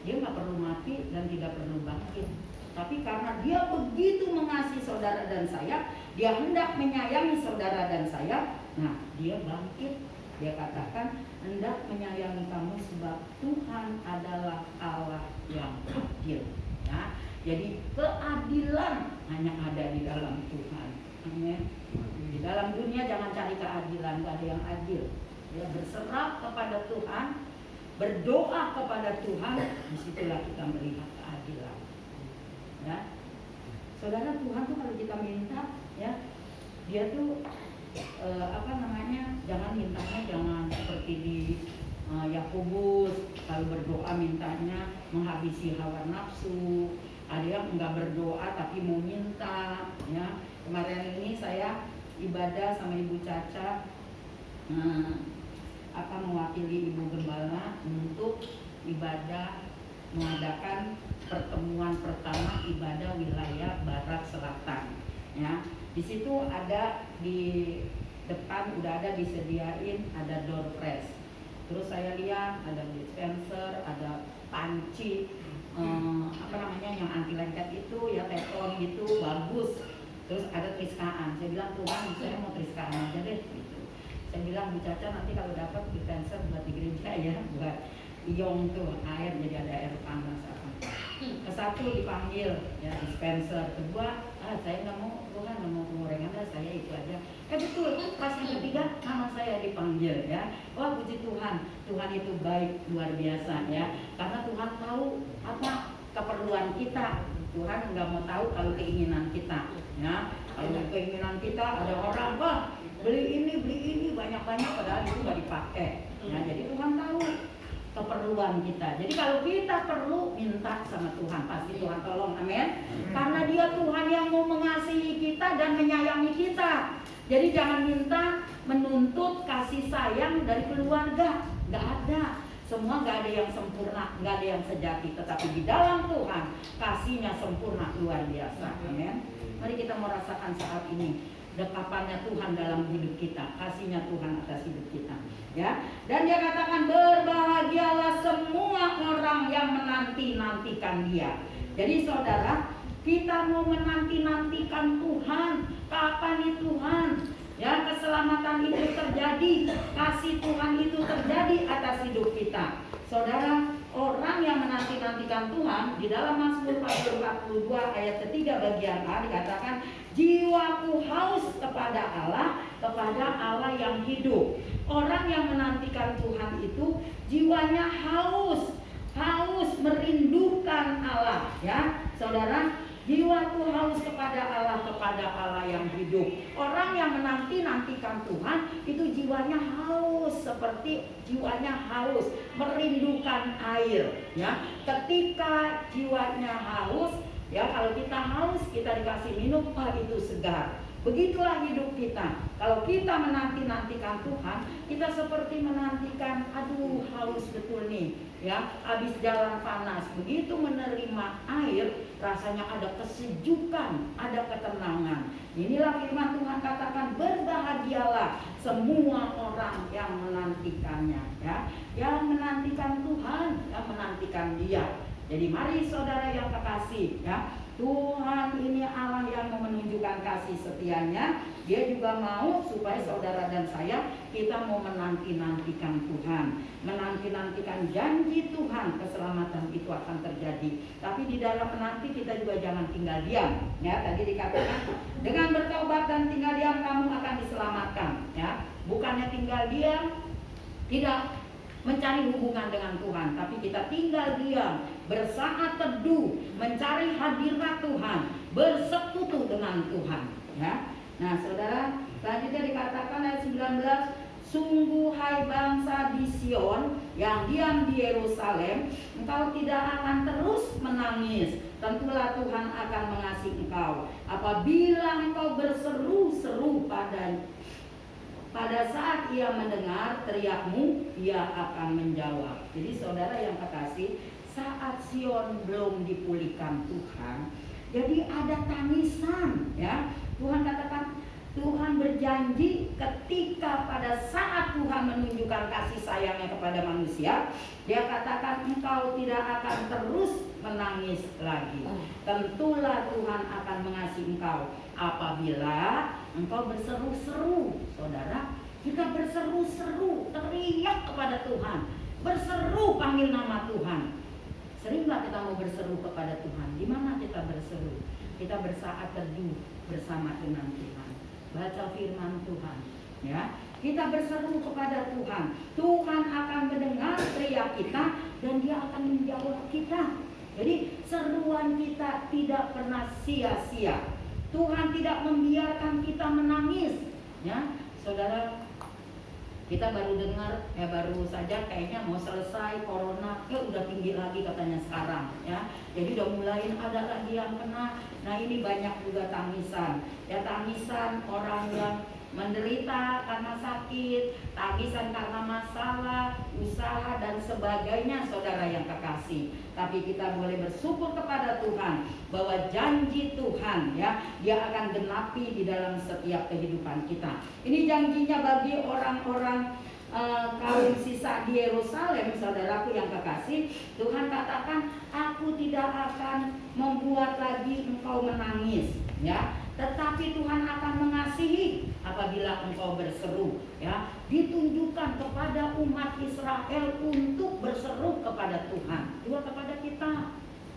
nggak perlu mati dan tidak perlu bangkit. Tapi karena dia begitu mengasihi saudara dan saya, dia hendak menyayangi saudara dan saya, nah dia bangkit. Dia katakan hendak menyayangi kamu sebab Tuhan adalah Allah yang adil. Ya. Jadi keadilan hanya ada di dalam Tuhan. Amin. Di dalam dunia jangan cari keadilan, gak ada yang adil. Ya, berserah kepada Tuhan, berdoa kepada Tuhan, disitulah kita melihat keadilan. Ya, saudara, Tuhan tuh kalau kita minta, ya, dia tuh jangan mintanya jangan seperti di Yakobus, kalau berdoa mintanya menghabisi hawa nafsu. Ada yang enggak berdoa tapi mau minta, ya. Kemarin ini saya ibadah sama Ibu Caca, mewakili Ibu Gembala untuk ibadah mengadakan pertemuan pertama ibadah wilayah Barat Selatan, ya. Di situ ada di depan udah ada disediain ada door press. Terus saya lihat ada dispenser, ada panci, yang anti lengket itu, ya, teflon gitu, bagus. Terus ada triskaan. Saya bilang, Tuhan, saya mau triskaan aja deh gitu. Saya bilang, Bu Caca nanti kalau dapat dispenser buat di gereja ya, buat iong tuh air, jadi ada air panas apa. Kesatu dipanggil, ya, dispenser. Kedua, saya nggak mau, Tuhan nggak mau gorengan, saya itu aja. Betul, pas yang ketiga nama saya dipanggil, ya. Wah, puji Tuhan, Tuhan itu baik luar biasa, ya. Karena Tuhan tahu apa keperluan kita. Tuhan nggak mau tahu kalau keinginan kita, ya. Kalau keinginan kita ada orang, wah beli ini banyak-banyak, padahal itu nggak dipakai. Ya, jadi Tuhan tahu keperluan kita. Jadi kalau kita perlu minta sama Tuhan, pasti Tuhan tolong, amin. Karena Dia Tuhan yang mau mengasihi kita dan menyayangi kita. Jadi jangan minta menuntut kasih sayang dari keluarga, nggak ada. Semua nggak ada yang sempurna, nggak ada yang sejati. Tetapi di dalam Tuhan kasihnya sempurna luar biasa, amin. Mari kita merasakan saat ini dekapannya Tuhan dalam hidup kita, kasihnya Tuhan atas hidup kita, ya. Dan dia katakan berbahagialah semua orang yang menanti-nantikan Dia. Jadi saudara, kita mau menanti-nantikan Tuhan. Kapan nih Tuhan? Ya, keselamatan itu terjadi, kasih Tuhan itu terjadi atas hidup kita. Saudara, orang yang menanti-nantikan Tuhan di dalam Mazmur 42 ayat ketiga bagian A dikatakan, jiwaku haus kepada Allah yang hidup. Orang yang menantikan Tuhan itu jiwanya haus merindukan Allah, ya. Saudara, jiwaku haus kepada Allah yang hidup. Orang yang menanti-nantikan Tuhan itu jiwanya haus, seperti jiwanya haus merindukan air, ya. Ketika jiwanya haus, ya, kalau kita haus kita dikasih minum, itu segar. Begitulah hidup kita. Kalau kita menanti-nantikan Tuhan, kita seperti menantikan, aduh haus betul nih, ya, habis jalan panas. Begitu menerima air, rasanya ada kesejukan, ada ketenangan. Inilah firman Tuhan katakan, berbahagialah semua orang yang menantikannya, ya, yang menantikan Tuhan, yang menantikan Dia. Jadi mari saudara yang kekasih, ya, Tuhan ini Allah yang mau menunjukkan kasih setianya. Dia juga mau supaya saudara dan saya, kita mau menanti-nantikan Tuhan, menanti-nantikan janji Tuhan, keselamatan itu akan terjadi. Tapi di dalam menanti kita juga jangan tinggal diam, ya. Tadi dikatakan dengan bertobat dan tinggal diam kamu akan diselamatkan, ya. Bukannya tinggal diam, tidak mencari hubungan dengan Tuhan, tapi kita tinggal diam, bersaat teduh, mencari hadirat Tuhan, bersekutu dengan Tuhan. Ya. Nah, saudara, selanjutnya dikatakan ayat 19, sungguh hai bangsa di Sion yang diam di Yerusalem, engkau tidak akan terus menangis. Tentulah Tuhan akan mengasihi engkau apabila engkau berseru-seru pada saat ia mendengar teriakmu, ia akan menjawab. Jadi saudara yang kekasih, saat Sion belum dipulihkan Tuhan, jadi ada tangisan, ya. Tuhan katakan, Tuhan berjanji ketika pada saat Tuhan menunjukkan kasih sayangnya kepada manusia, Dia katakan engkau tidak akan terus menangis lagi. Tentulah Tuhan akan mengasihi engkau apabila engkau berseru-seru. Saudara, kita berseru-seru, teriak kepada Tuhan, berseru panggil nama Tuhan. Sering gak kita mau berseru kepada Tuhan? Di mana kita berseru? Kita bersaat teduh bersama dengan Tuhan, baca firman Tuhan, ya. Kita berseru kepada Tuhan. Tuhan akan mendengar teriak kita dan Dia akan menjawab kita. Jadi seruan kita tidak pernah sia-sia. Tuhan tidak membiarkan kita menangis, ya. Saudara, kita baru dengar, baru saja kayaknya mau selesai corona, udah tinggi lagi katanya sekarang, ya. Jadi udah mulai ada lagi yang kena. Nah, ini banyak juga tangisan, ya, tangisan orang yang menderita karena sakit, tangisan karena masalah, usaha dan sebagainya, saudara yang kekasih. Tapi kita boleh bersyukur kepada Tuhan bahwa janji Tuhan, ya, Dia akan genapi di dalam setiap kehidupan kita. Ini janjinya bagi orang-orang kaum sisa di Yerusalem, saudaraku yang kekasih. Tuhan katakan, aku tidak akan membuat lagi engkau menangis, ya, tetapi Tuhan akan mengasihi apabila engkau berseru, ya. Ditunjukkan kepada umat Israel untuk berseru kepada Tuhan, juga kepada kita,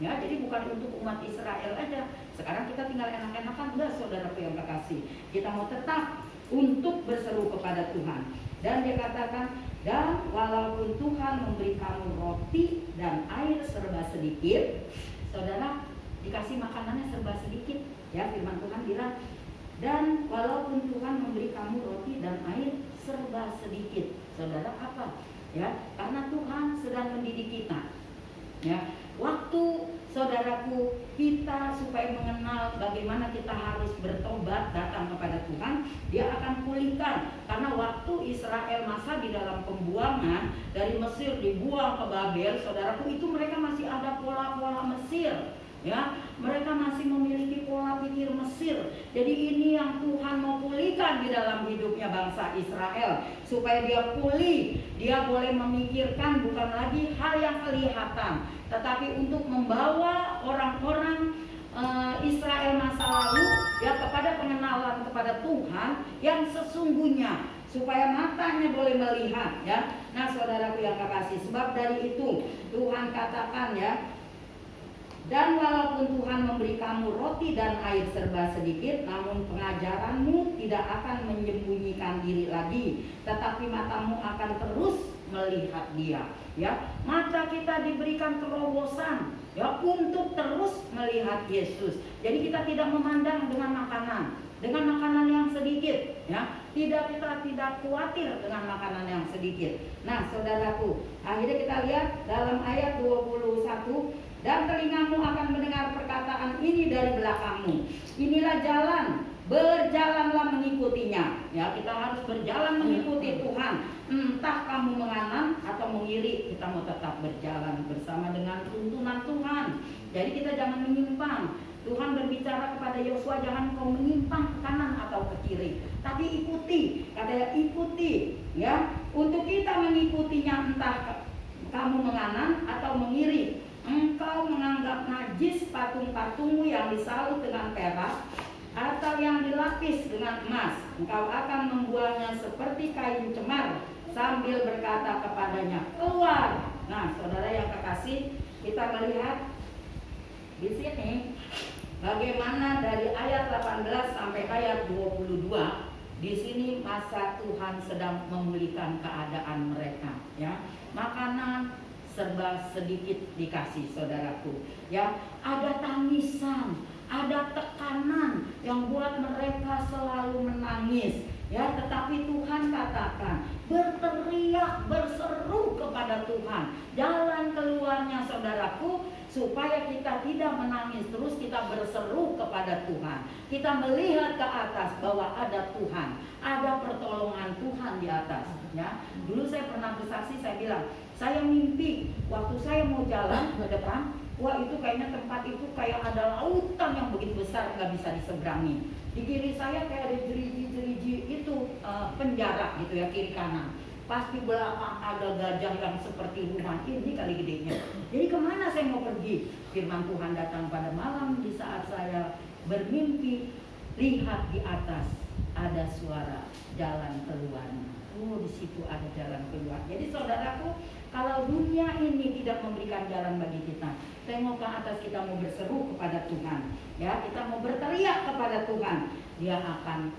ya. Jadi bukan untuk umat Israel aja. Sekarang kita tinggal enak-enakan, enggak, saudaraku yang kekasih. Kita mau tetap untuk berseru kepada Tuhan. Dan Dia katakan, dan walaupun Tuhan memberi kamu roti dan air serba sedikit, saudara, dikasih makanannya serba sedikit, ya. Firman Tuhan bilang, dan walaupun Tuhan memberi kamu roti dan air serba sedikit, saudara, apa? Ya, karena Tuhan sedang mendidik kita, ya. Waktu, saudaraku, kita supaya mengenal bagaimana kita harus bertobat, datang kepada Tuhan, Dia akan pulihkan. Karena waktu Israel masa di dalam pembuangan dari Mesir dibuang ke Babel, saudaraku, itu mereka masih ada pola-pola Mesir, ya. Mereka masih memiliki pola pikir Mesir. Jadi ini yang Tuhan mau pulihkan di dalam hidupnya bangsa Israel, supaya dia pulih, dia boleh memikirkan bukan lagi hal yang kelihatan, tetapi untuk membawa orang-orang Israel masa lalu, ya, kepada pengenalan kepada Tuhan yang sesungguhnya, supaya matanya boleh melihat, ya. Nah, saudaraku yang kekasih, sebab dari itu Tuhan katakan, ya, dan walaupun Tuhan memberi kamu roti dan air serba sedikit, namun pengajaranmu tidak akan menyembunyikan diri lagi, tetapi matamu akan terus melihat Dia, ya. Mata kita diberikan terobosan, ya, untuk terus melihat Yesus. Jadi kita tidak memandang dengan makanan yang sedikit, ya. Kita tidak khawatir dengan makanan yang sedikit. Nah, saudaraku, akhirnya kita lihat dalam ayat 21, dan telingamu akan mendengar perkataan ini dari belakangmu. Inilah jalan, berjalanlah mengikutinya. Ya, kita harus berjalan mengikuti Tuhan. Entah kamu menganan atau mengiri, kita mau tetap berjalan bersama dengan tuntunan Tuhan. Jadi kita jangan menyimpang. Tuhan berbicara kepada Yosua, jangan kau menyimpang ke kanan atau ke kiri, tapi ikuti. Katanya ikuti, ya. Untuk kita mengikutinya, entah kamu menganan atau mengiri. Engkau menganggap najis patung-patungmu yang disalut dengan perak atau yang dilapis dengan emas. Engkau akan membuangnya seperti kain cemar sambil berkata kepadanya, keluar. Nah, saudara yang kekasih, kita melihat di sini bagaimana dari ayat 18 sampai ayat 22, Di sini masa Tuhan sedang memulihkan keadaan mereka, ya. Makanan serba sedikit dikasih, saudaraku, ya. Ada tangisan, ada tekanan yang buat mereka selalu menangis, ya. Tetapi Tuhan katakan, berteriak, berseru kepada Tuhan. Jalan keluarnya, saudaraku, supaya kita tidak menangis terus, kita berseru kepada Tuhan. Kita melihat ke atas bahwa ada Tuhan, ada pertolongan Tuhan di atas, ya. Dulu saya pernah bersaksi, saya bilang, saya mimpi waktu saya mau jalan ke depan, wah itu kayaknya tempat itu kayak ada lautan yang begitu besar, nggak bisa diseberangi. Di kiri saya kayak ada jeriji-jeriji itu penjara gitu ya, kiri kanan. Pas di belakang ada gajah yang seperti rumah ini kali gedenya. Jadi kemana saya mau pergi? Firman Tuhan datang pada malam di saat saya bermimpi, lihat di atas ada suara jalan keluar. Oh, di situ ada jalan keluar. Jadi saudaraku, kalau dunia ini tidak memberikan jalan bagi kita, tengok ke atas, kita mau berseru kepada Tuhan, ya, kita mau berteriak kepada Tuhan, Dia akan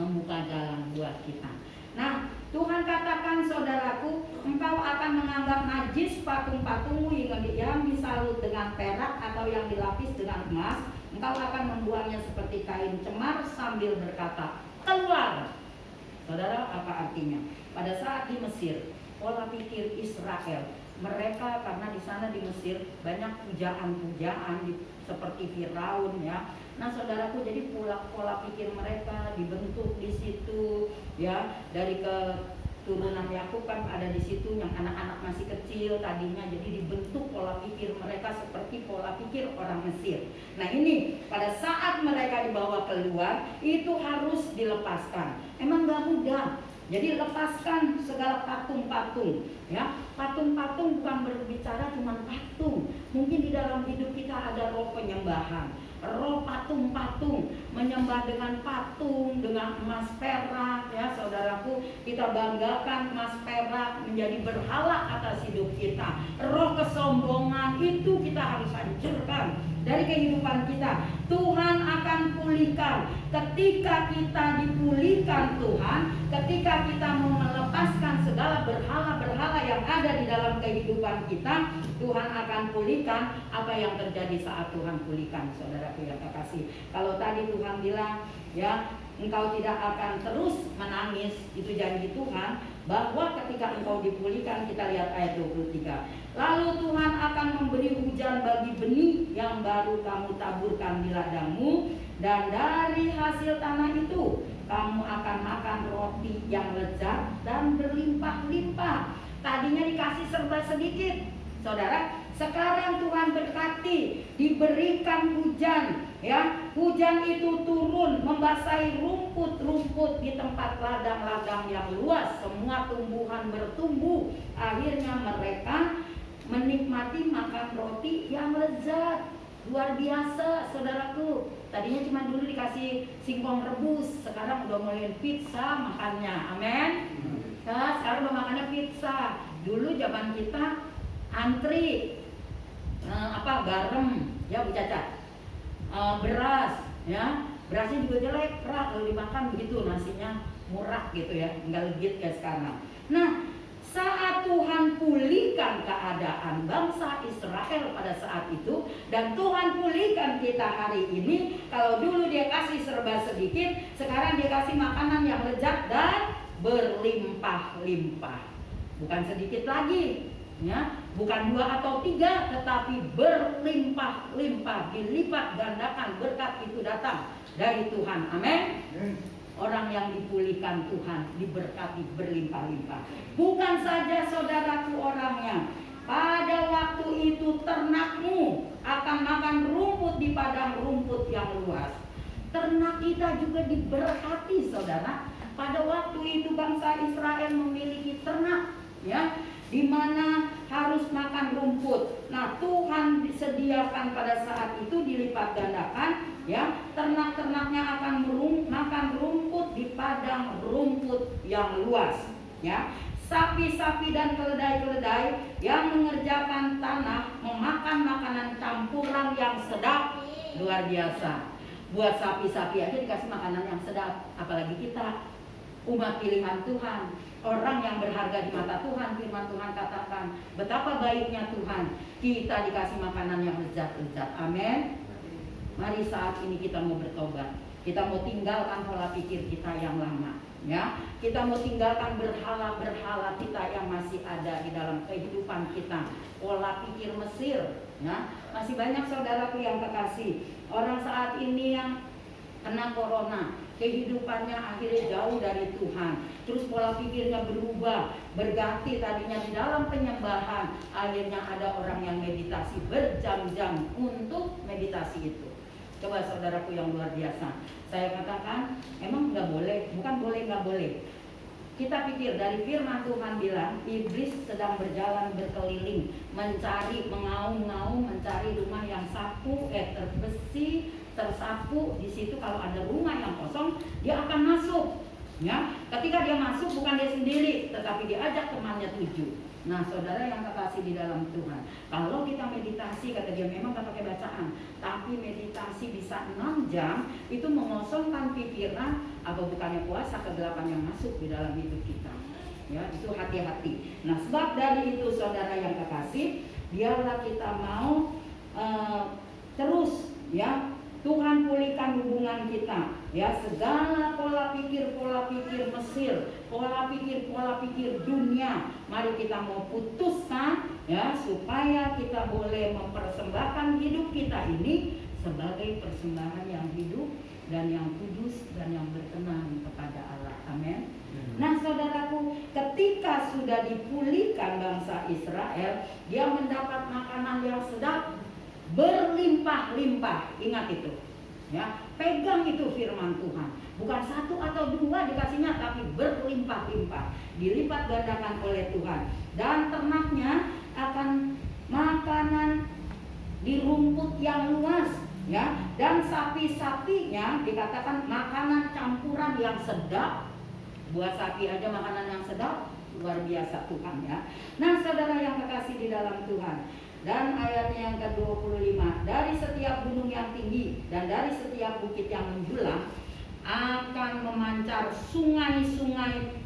membuka jalan buat kita. Nah, Tuhan katakan, saudaraku, engkau akan menganggap najis patung-patungmu yang disalut dengan perak atau yang dilapis dengan emas. Engkau akan membuangnya seperti kain cemar sambil berkata, keluar. Saudara, apa artinya? Pada saat di Mesir, pola pikir Israel, mereka karena di sana di Mesir banyak pujaan-pujaan seperti Firaun, ya. Nah, saudaraku, jadi pola pikir mereka dibentuk di situ, ya, dari keturunan Yakub kan ada di situ yang anak-anak masih kecil tadinya, jadi dibentuk pola pikir mereka seperti pola pikir orang Mesir. Nah, ini pada saat mereka dibawa keluar itu harus dilepaskan. Emang gak mudah. Jadi lepaskan segala patung-patung, ya. Patung-patung bukan berbicara cuma patung. Mungkin di dalam hidup kita ada roh penyembahan, roh patung-patung, menyembah dengan patung, dengan emas perak, ya saudaraku. Kita banggakan emas perak menjadi berhala atas hidup kita. Roh kesombongan itu kita harus hancurkan dari kehidupan kita. Tuhan akan pulihkan. Ketika kita dipulihkan Tuhan, ketika kita mau melepaskan segala berhala-berhala yang ada di dalam kehidupan kita, Tuhan akan pulihkan apa yang terjadi saat Tuhan pulihkan, saudaraku yang terkasih. Kalau tadi Tuhan bilang, ya, engkau tidak akan terus menangis, itu janji Tuhan, bahwa ketika engkau dipulihkan, kita lihat ayat 23. Lalu Tuhan akan memberi hujan bagi benih yang baru kamu taburkan di ladangmu, dan dari hasil tanah itu kamu akan makan roti yang lezat dan berlimpah-limpah. Tadinya dikasih serba sedikit, saudara. Sekarang Tuhan berkati, diberikan hujan, ya. Hujan itu turun membasahi rumput-rumput di tempat ladang-ladang yang luas. Semua tumbuhan bertumbuh. Akhirnya mereka menikmati makan roti yang lezat. Luar biasa, saudaraku. Tadinya cuma dulu dikasih singkong rebus, sekarang udah mulai pizza makannya. Amin. Nah, sekarang udah makannya pizza. Dulu zaman kita antri garam, ya Bu Caca, beras, ya, berasnya juga jelek, kerak, kalau dimakan begitu, nasinya murah gitu ya, nggak legit kayak sekarang. Nah, saat Tuhan pulihkan keadaan bangsa Israel pada saat itu, dan Tuhan pulihkan kita hari ini, kalau dulu Dia kasih serba sedikit, sekarang Dia kasih makanan yang lezat dan berlimpah-limpah. Bukan sedikit lagi, ya, bukan 2 atau 3, tetapi berlimpah-limpah, dilipat gandakan. Berkat itu datang dari Tuhan. Amin. Orang yang dipulihkan Tuhan diberkati berlimpah-limpah. Bukan saja saudaraku orangnya, pada waktu itu ternakmu akan makan rumput di padang rumput yang luas. Ternak kita juga diberkati, saudara. Pada waktu itu bangsa Israel memiliki ternak, ya, di mana harus makan rumput. Nah, Tuhan disediakan pada saat itu dilipat gandakan, ya. Ternak-ternaknya akan makan rumput di padang rumput yang luas, ya. Sapi-sapi dan keledai-keledai yang mengerjakan tanah memakan makanan campuran yang sedap, luar biasa. Buat sapi-sapi aja dikasih makanan yang sedap, apalagi kita umat pilihan Tuhan, orang yang berharga di mata Tuhan. Firman Tuhan katakan betapa baiknya Tuhan, kita dikasih makanan yang lezat-lezat. Amin. Mari saat ini kita mau bertobat, kita mau tinggalkan pola pikir kita yang lama, ya. Kita mau tinggalkan berhala-berhala kita yang masih ada di dalam kehidupan kita, pola pikir Mesir, ya. Masih banyak saudaraku yang kekasih, orang saat ini yang kena corona, kehidupannya akhirnya jauh dari Tuhan. Terus pola pikirnya berubah, berganti tadinya di dalam penyembahan, akhirnya ada orang yang meditasi berjam-jam untuk meditasi itu. Coba saudaraku yang luar biasa, saya katakan emang nggak boleh, bukan boleh nggak boleh. Kita pikir dari firman Tuhan bilang iblis sedang berjalan berkeliling, mencari, mengaum-ngaum, mencari rumah yang terbersih, tersapu. Di situ kalau ada rumah yang kosong, dia akan masuk. Ya, ketika dia masuk bukan dia sendiri, tetapi diajak temannya 7. Nah, saudara yang kekasih di dalam Tuhan, kalau kita meditasi, kata dia memang gak pakai bacaan, tapi meditasi bisa 6 jam, itu mengosongkan pikiran, apa bukannya puasa kegelapan yang masuk di dalam hidup kita. Ya, itu hati-hati. Nah, sebab dari itu saudara yang kekasih, biarlah kita mau terus, ya, Tuhan pulihkan hubungan kita, ya, segala pola pikir Mesir, pola pikir dunia, mari kita mau putuskan, ya, supaya kita boleh mempersembahkan hidup kita ini sebagai persembahan yang hidup dan yang kudus dan yang berkenan kepada Allah. Amin. Nah, saudaraku, ketika sudah dipulihkan bangsa Israel, dia mendapat makanan yang sedap, berlimpah-limpah. Ingat itu, ya, pegang itu firman Tuhan. Bukan 1 atau 2 dikasihnya, tapi berlimpah-limpah, dilipat gandakan oleh Tuhan. Dan ternaknya akan makanan di rumput yang luas, ya. Dan sapi-sapinya dikatakan makanan campuran yang sedap. Buat sapi aja makanan yang sedap, luar biasa Tuhan, ya. Nah, saudara yang kekasih di dalam Tuhan, dan ayatnya yang ke-25, dari setiap gunung yang tinggi dan dari setiap bukit yang menjulang akan memancar sungai-sungai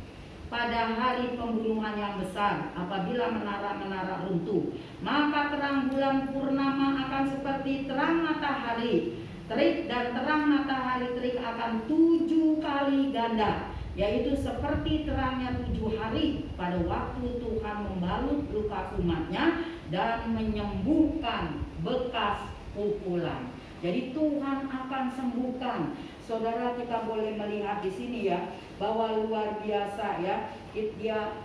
pada hari pembunuhan yang besar. Apabila menara-menara runtuh, maka terang bulan purnama akan seperti terang matahari terik, dan terang matahari terik akan 7 kali ganda, yaitu seperti terangnya 7 hari pada waktu Tuhan membalut luka umatnya dan menyembuhkan bekas pukulan. Jadi Tuhan akan sembuhkan. Saudara, kita boleh melihat di sini, ya, bahwa luar biasa, ya, dia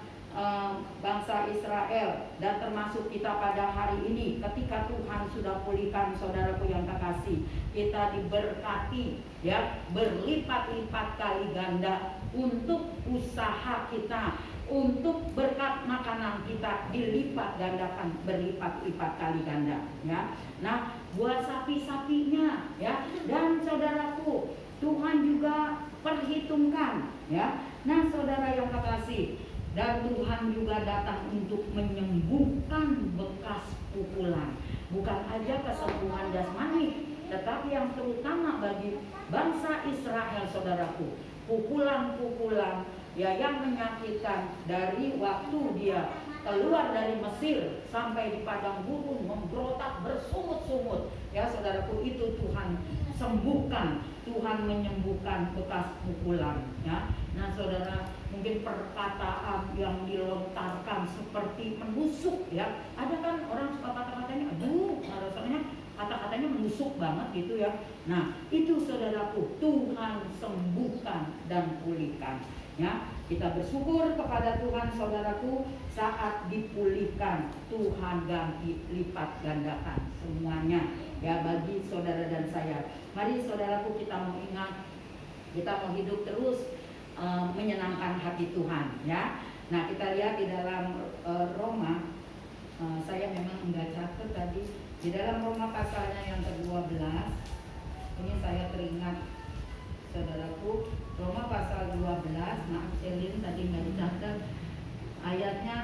bangsa Israel dan termasuk kita pada hari ini, ketika Tuhan sudah pulihkan saudaraku yang kekasih, kita diberkati, ya, berlipat-lipat kali ganda untuk usaha kita, untuk berkat makanan kita dilipat gandakan, berlipat-lipat kali ganda, ya. Nah, buat sapi-sapinya, ya, dan saudaraku, Tuhan juga perhitungkan, ya. Nah, saudara yang kekasih, dan Tuhan juga datang untuk menyembuhkan bekas pukulan. Bukan aja kesembuhan jasmani, tetapi yang terutama bagi bangsa Israel, saudaraku, pukulan-pukulan, ya, yang menyakitkan dari waktu dia keluar dari Mesir sampai di padang gurun memberontak bersungut-sungut, ya, saudaraku, itu Tuhan sembuhkan, Tuhan menyembuhkan bekas pukulan, ya. Nah, saudara, mungkin perkataan yang dilontarkan seperti menusuk, ya. Ada kan orang suka kata-katanya, aduh, rasanya kata-katanya menusuk banget gitu, ya. Nah, itu saudaraku, Tuhan sembuhkan dan pulihkan, ya. Kita bersyukur kepada Tuhan, saudaraku, saat dipulihkan Tuhan ganti lipat gandakan semuanya, ya, bagi saudara dan saya. Mari saudaraku, kita mau ingat, kita mau hidup terus menyenangkan hati Tuhan, ya. Nah, kita lihat di dalam Roma, saya memang enggak catat tadi, di dalam Roma pasalnya yang ke-12, ini saya teringat, saudaraku, Roma pasal 12, maaf Selin tadi nggak dicatat, ayatnya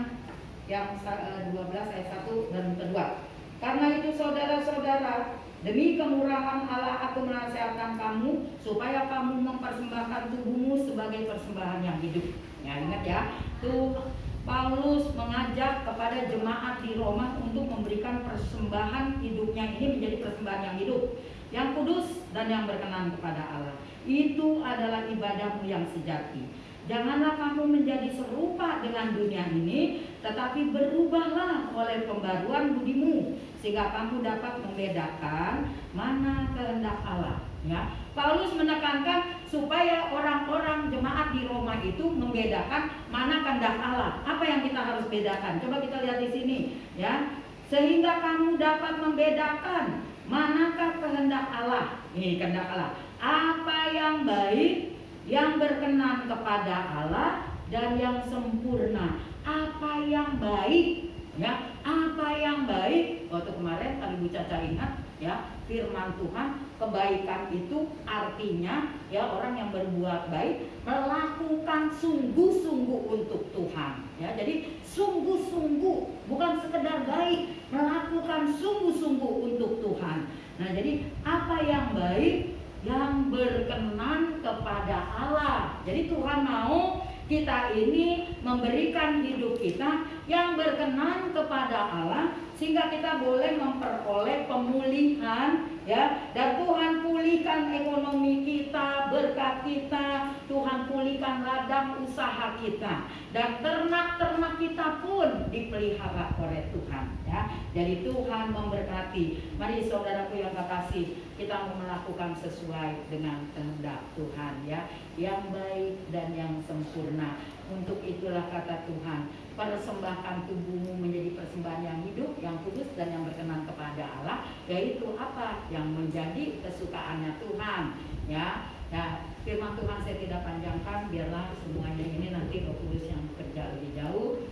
yang 12 ayat 1 dan kedua. Karena itu saudara-saudara, Demi kemurahan Allah aku menasihatkan kamu supaya kamu mempersembahkan tubuhmu sebagai persembahan yang hidup. Ya, ingat ya. Tuh Paulus mengajak kepada jemaat di Roma untuk memberikan persembahan hidupnya ini menjadi persembahan yang hidup, yang kudus dan yang berkenan kepada Allah. Itu adalah ibadahmu yang sejati. Janganlah kamu menjadi serupa dengan dunia ini, tetapi berubahlah oleh pembaruan budimu, sehingga kamu dapat membedakan mana kehendak Allah. Ya, Paulus menekankan supaya orang-orang jemaat di Roma itu membedakan mana kehendak Allah. Apa yang kita harus bedakan? Coba kita lihat di sini, ya. Sehingga kamu dapat membedakan manakah kehendak Allah. Ini kehendak Allah. Apa yang baik, yang berkenan kepada Allah dan yang sempurna. Apa yang baik, ya, apa yang baik. Waktu kemarin kalau Ibu Caca ingat, ya, firman Tuhan, kebaikan itu artinya ya orang yang berbuat baik melakukan sungguh-sungguh untuk Tuhan. Ya, jadi sungguh-sungguh, bukan sekedar baik, melakukan sungguh-sungguh untuk Tuhan. Nah, jadi apa yang baik, yang berkenan kepada Allah. Jadi Tuhan mau kita ini memberikan hidup kita yang berkenan kepada Allah, sehingga kita boleh memperoleh pemulihan, ya. Dan Tuhan pulihkan ekonomi kita, berkat kita, Tuhan pulihkan ladang usaha kita, dan ternak-ternak kita pun dipelihara oleh Tuhan, ya. Jadi Tuhan memberkati. Mari saudaraku yang kekasih, kita mau melakukan sesuai dengan kehendak Tuhan, ya, yang baik dan yang sempurna. Untuk itulah kata Tuhan, persembahkan tubuhmu menjadi persembahan yang hidup, yang kudus dan yang berkenan kepada Allah, yaitu apa yang menjadi kesukaannya Tuhan, ya. Ya, firman Tuhan saya tidak panjangkan, biarlah semuanya ini nanti Roh Kudus yang bekerja lebih jauh.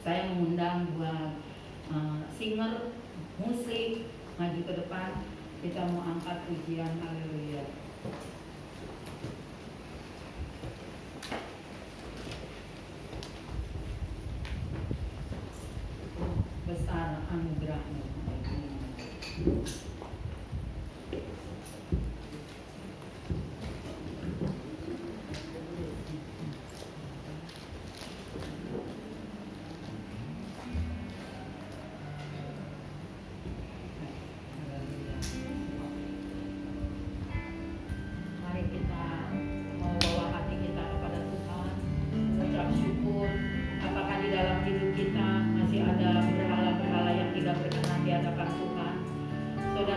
Saya mengundang dua singer musik maju ke depan. Kita mau angkat pujian haleluya. Besar anugerahmu. Mari kita mau bawa hati kita kepada Tuhan, mengucap syukur. Apakah di dalam hidup kita masih ada berhala-berhala yang tidak berkenan di hadapan Tuhan? Saudara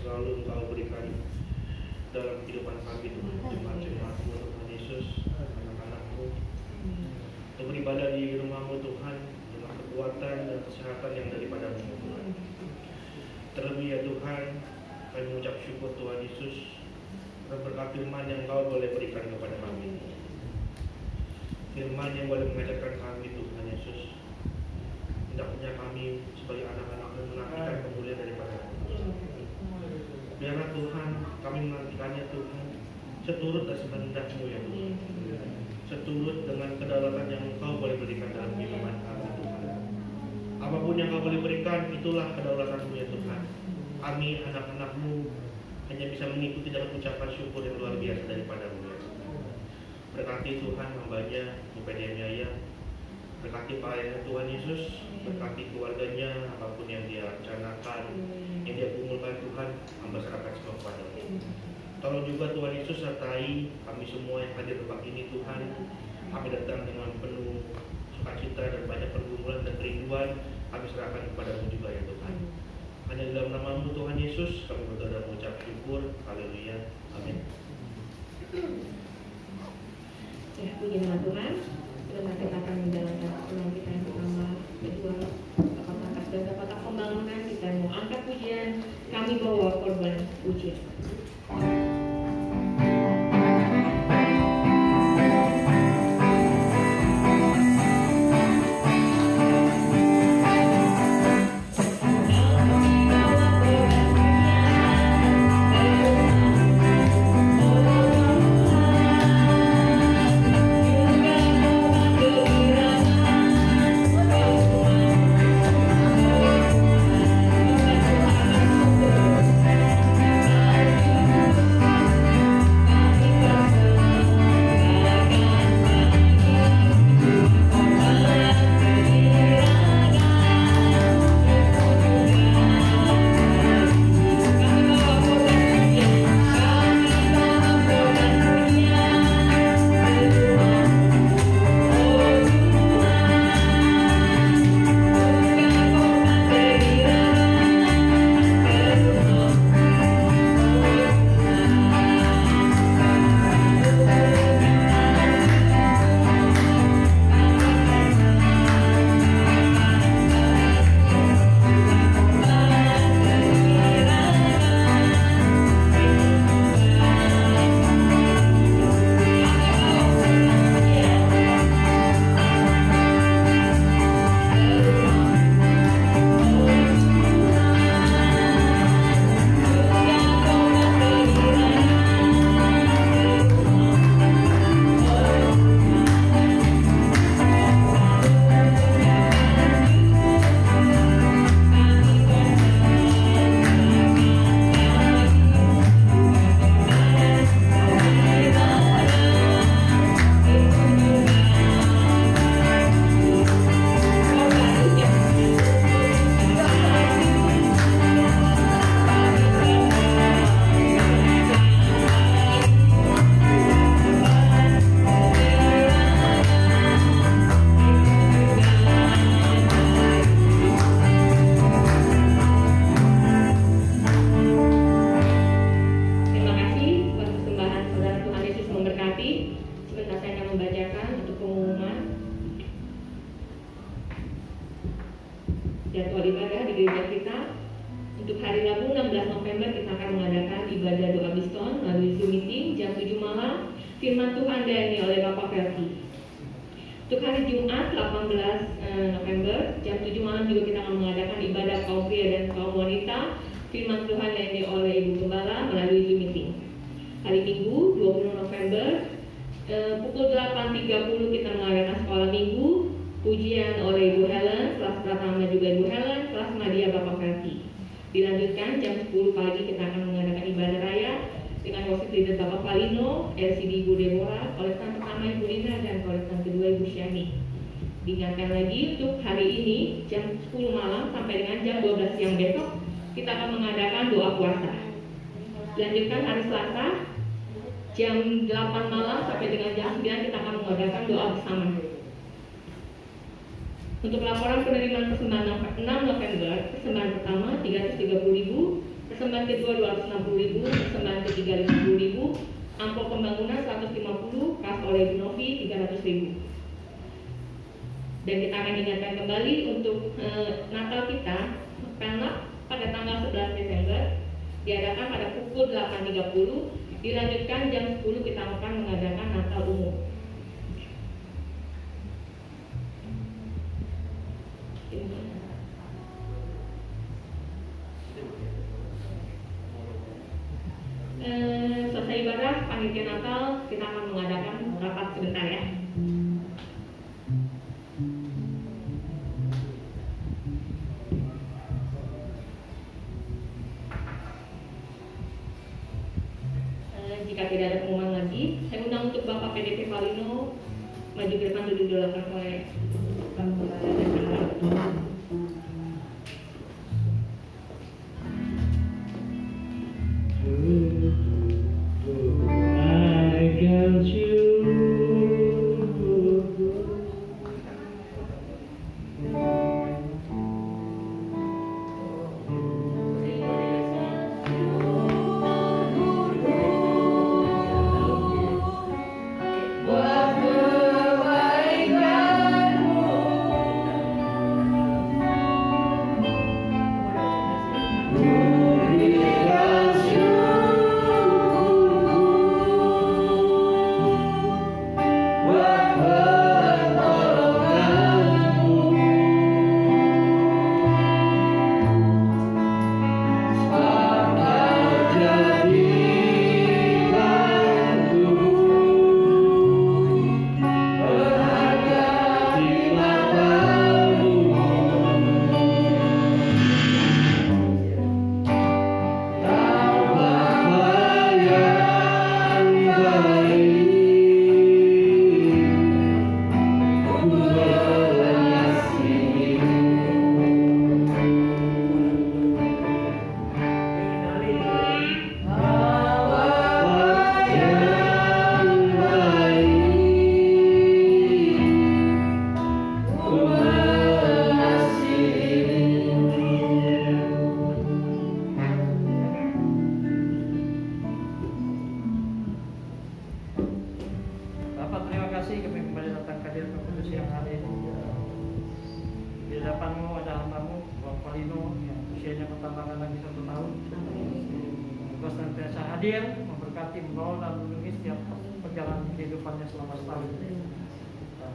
selalu Engkau berikan dalam kehidupan kami Tuhan, jemaat-jemaat-Mu Tuhan Yesus, anak-anak-Mu, untuk beribadah di rumah-Mu Tuhan dengan kekuatan dan kesehatan yang daripada-Mu Tuhan. Terlebih ya Tuhan, kami mengucap syukur Tuhan Yesus atas berkat firman yang Engkau boleh berikan kepada kami. Firman yang boleh mengajarkan kami Tuhan Yesus. Hendaknya kami sebagai anak-anak-Mu menantikan kemuliaan daripada-Mu. Biarlah Tuhan kami menantikannya Tuhan seturut dan sekehendak-Mu ya Tuhan. Seturut dengan kedaulatan yang Engkau boleh berikan dalam kehidupan kami Tuhan. Apapun yang Engkau boleh berikan, itulah kedaulatan-Mu ya Tuhan. Kami anak-anak-Mu hanya bisa mengikuti dalam ucapan syukur yang luar biasa daripada-Mu ya Tuhan. Berkati Tuhan hamba-Nya, Bupati Jaya. Berkati pelayanan Tuhan Yesus, berkati keluarganya, apapun yang dia rencanakan, yang dia kumpulkan Tuhan, hamba serahkan semua kepada-Mu. Tolong juga Tuhan Yesus sertai kami semua yang hadir tempat ini Tuhan. Kami datang dengan penuh sukacita dan banyak pergumulan dan kerinduan, kami serahkan kepada-Mu juga ya Tuhan. Hanya dalam nama-Mu Tuhan Yesus kami berdoa dan mengucap syukur. Haleluya. Amin. Ya, puji nama Tuhan. Sebentar kita akan menjalankan pertemuan kita yang pertama, kedua, dapat angkat dan dapat pembangunan. Kita mau angkat pujian, kami bawa korban pujian. jadwal ibadah di gereja kita. Untuk hari Rabu 16 November kita akan mengadakan ibadah doa Biston melalui Zoom meeting jam 7 malam. Firman Tuhan dilayani oleh Bapak Verti. Untuk hari Jumat 18 November jam 7 malam juga kita akan mengadakan ibadah kaum pria dan kaum wanita. Firman Tuhan dilayani oleh Ibu Gembala melalui Zoom meeting. Hari Minggu 20 November pukul 8.30 kita mengadakan sekolah minggu. Pujian oleh Ibu Helen, kelas pertama juga Ibu Helen, kelas media Bapak Verti. Dilanjutkan jam 10 pagi kita akan mengadakan ibadah raya dengan worship leader Bapak Palino, LCD Ibu Deborah, kolektan pertama Ibu Lina, dan kolektan kedua Ibu Syani. Diingatkan lagi untuk hari ini jam 10 malam sampai dengan jam 12 siang besok kita akan mengadakan doa puasa. Dilanjutkan hari Selasa jam 8 malam sampai dengan jam 9 kita akan mengadakan doa bersama. Untuk laporan penerimaan persembahan 6 November, persembahan pertama 330.000, persembahan kedua 260.000, persembahan ketiga 50.000, amplop pembangunan 150, kas oleh Bu Novi 300.000. Dan kita akan ingatkan kembali untuk Natal kita, karena pada tanggal 11 Desember diadakan pada pukul 8.30, dilanjutkan jam 10 kita akan mengadakan Natal umum. Selesai ibadah panitia Natal, kita akan mengadakan rapat sebentar ya. Jika tidak ada pengumuman lagi, saya undang untuk Bapak PDP Valino maju ke depan duduk di belakang oleh I got you. hadir, memberkati, menolong dan melindungi setiap perjalanan kehidupannya selama setahun.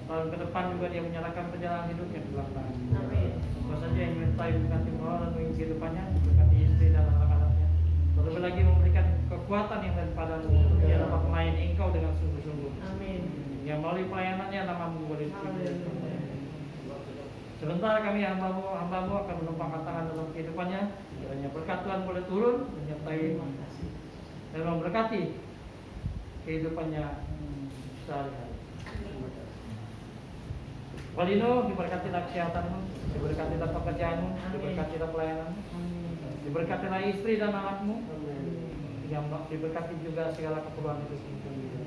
Tahun ke depan juga dia menyerahkan perjalanan hidupnya di dalam tangan. Semoga saja yang menyertai memberkati, menolong dan melindungi kehidupannya, memberkati istri dan anak-anaknya. Terlebih lagi memberikan kekuatan yang daripadamu untuk dia dapat melayani Engkau dengan sungguh-sungguh. Yang melalui pelayanannya namamu boleh dipuji. Sebentar kami hambamu akan menumpangkan tangan dalam kehidupannya. Kiranya berkat Tuhan boleh turun menyertai dan memberkati kehidupannya sehari-hari. Walino, diberkatilah kesehatanmu, diberkatilah pekerjaanmu, diberkatilah pelayananmu, diberkatilah istri dan anakmu, diberkati juga segala keperluan hidupmu.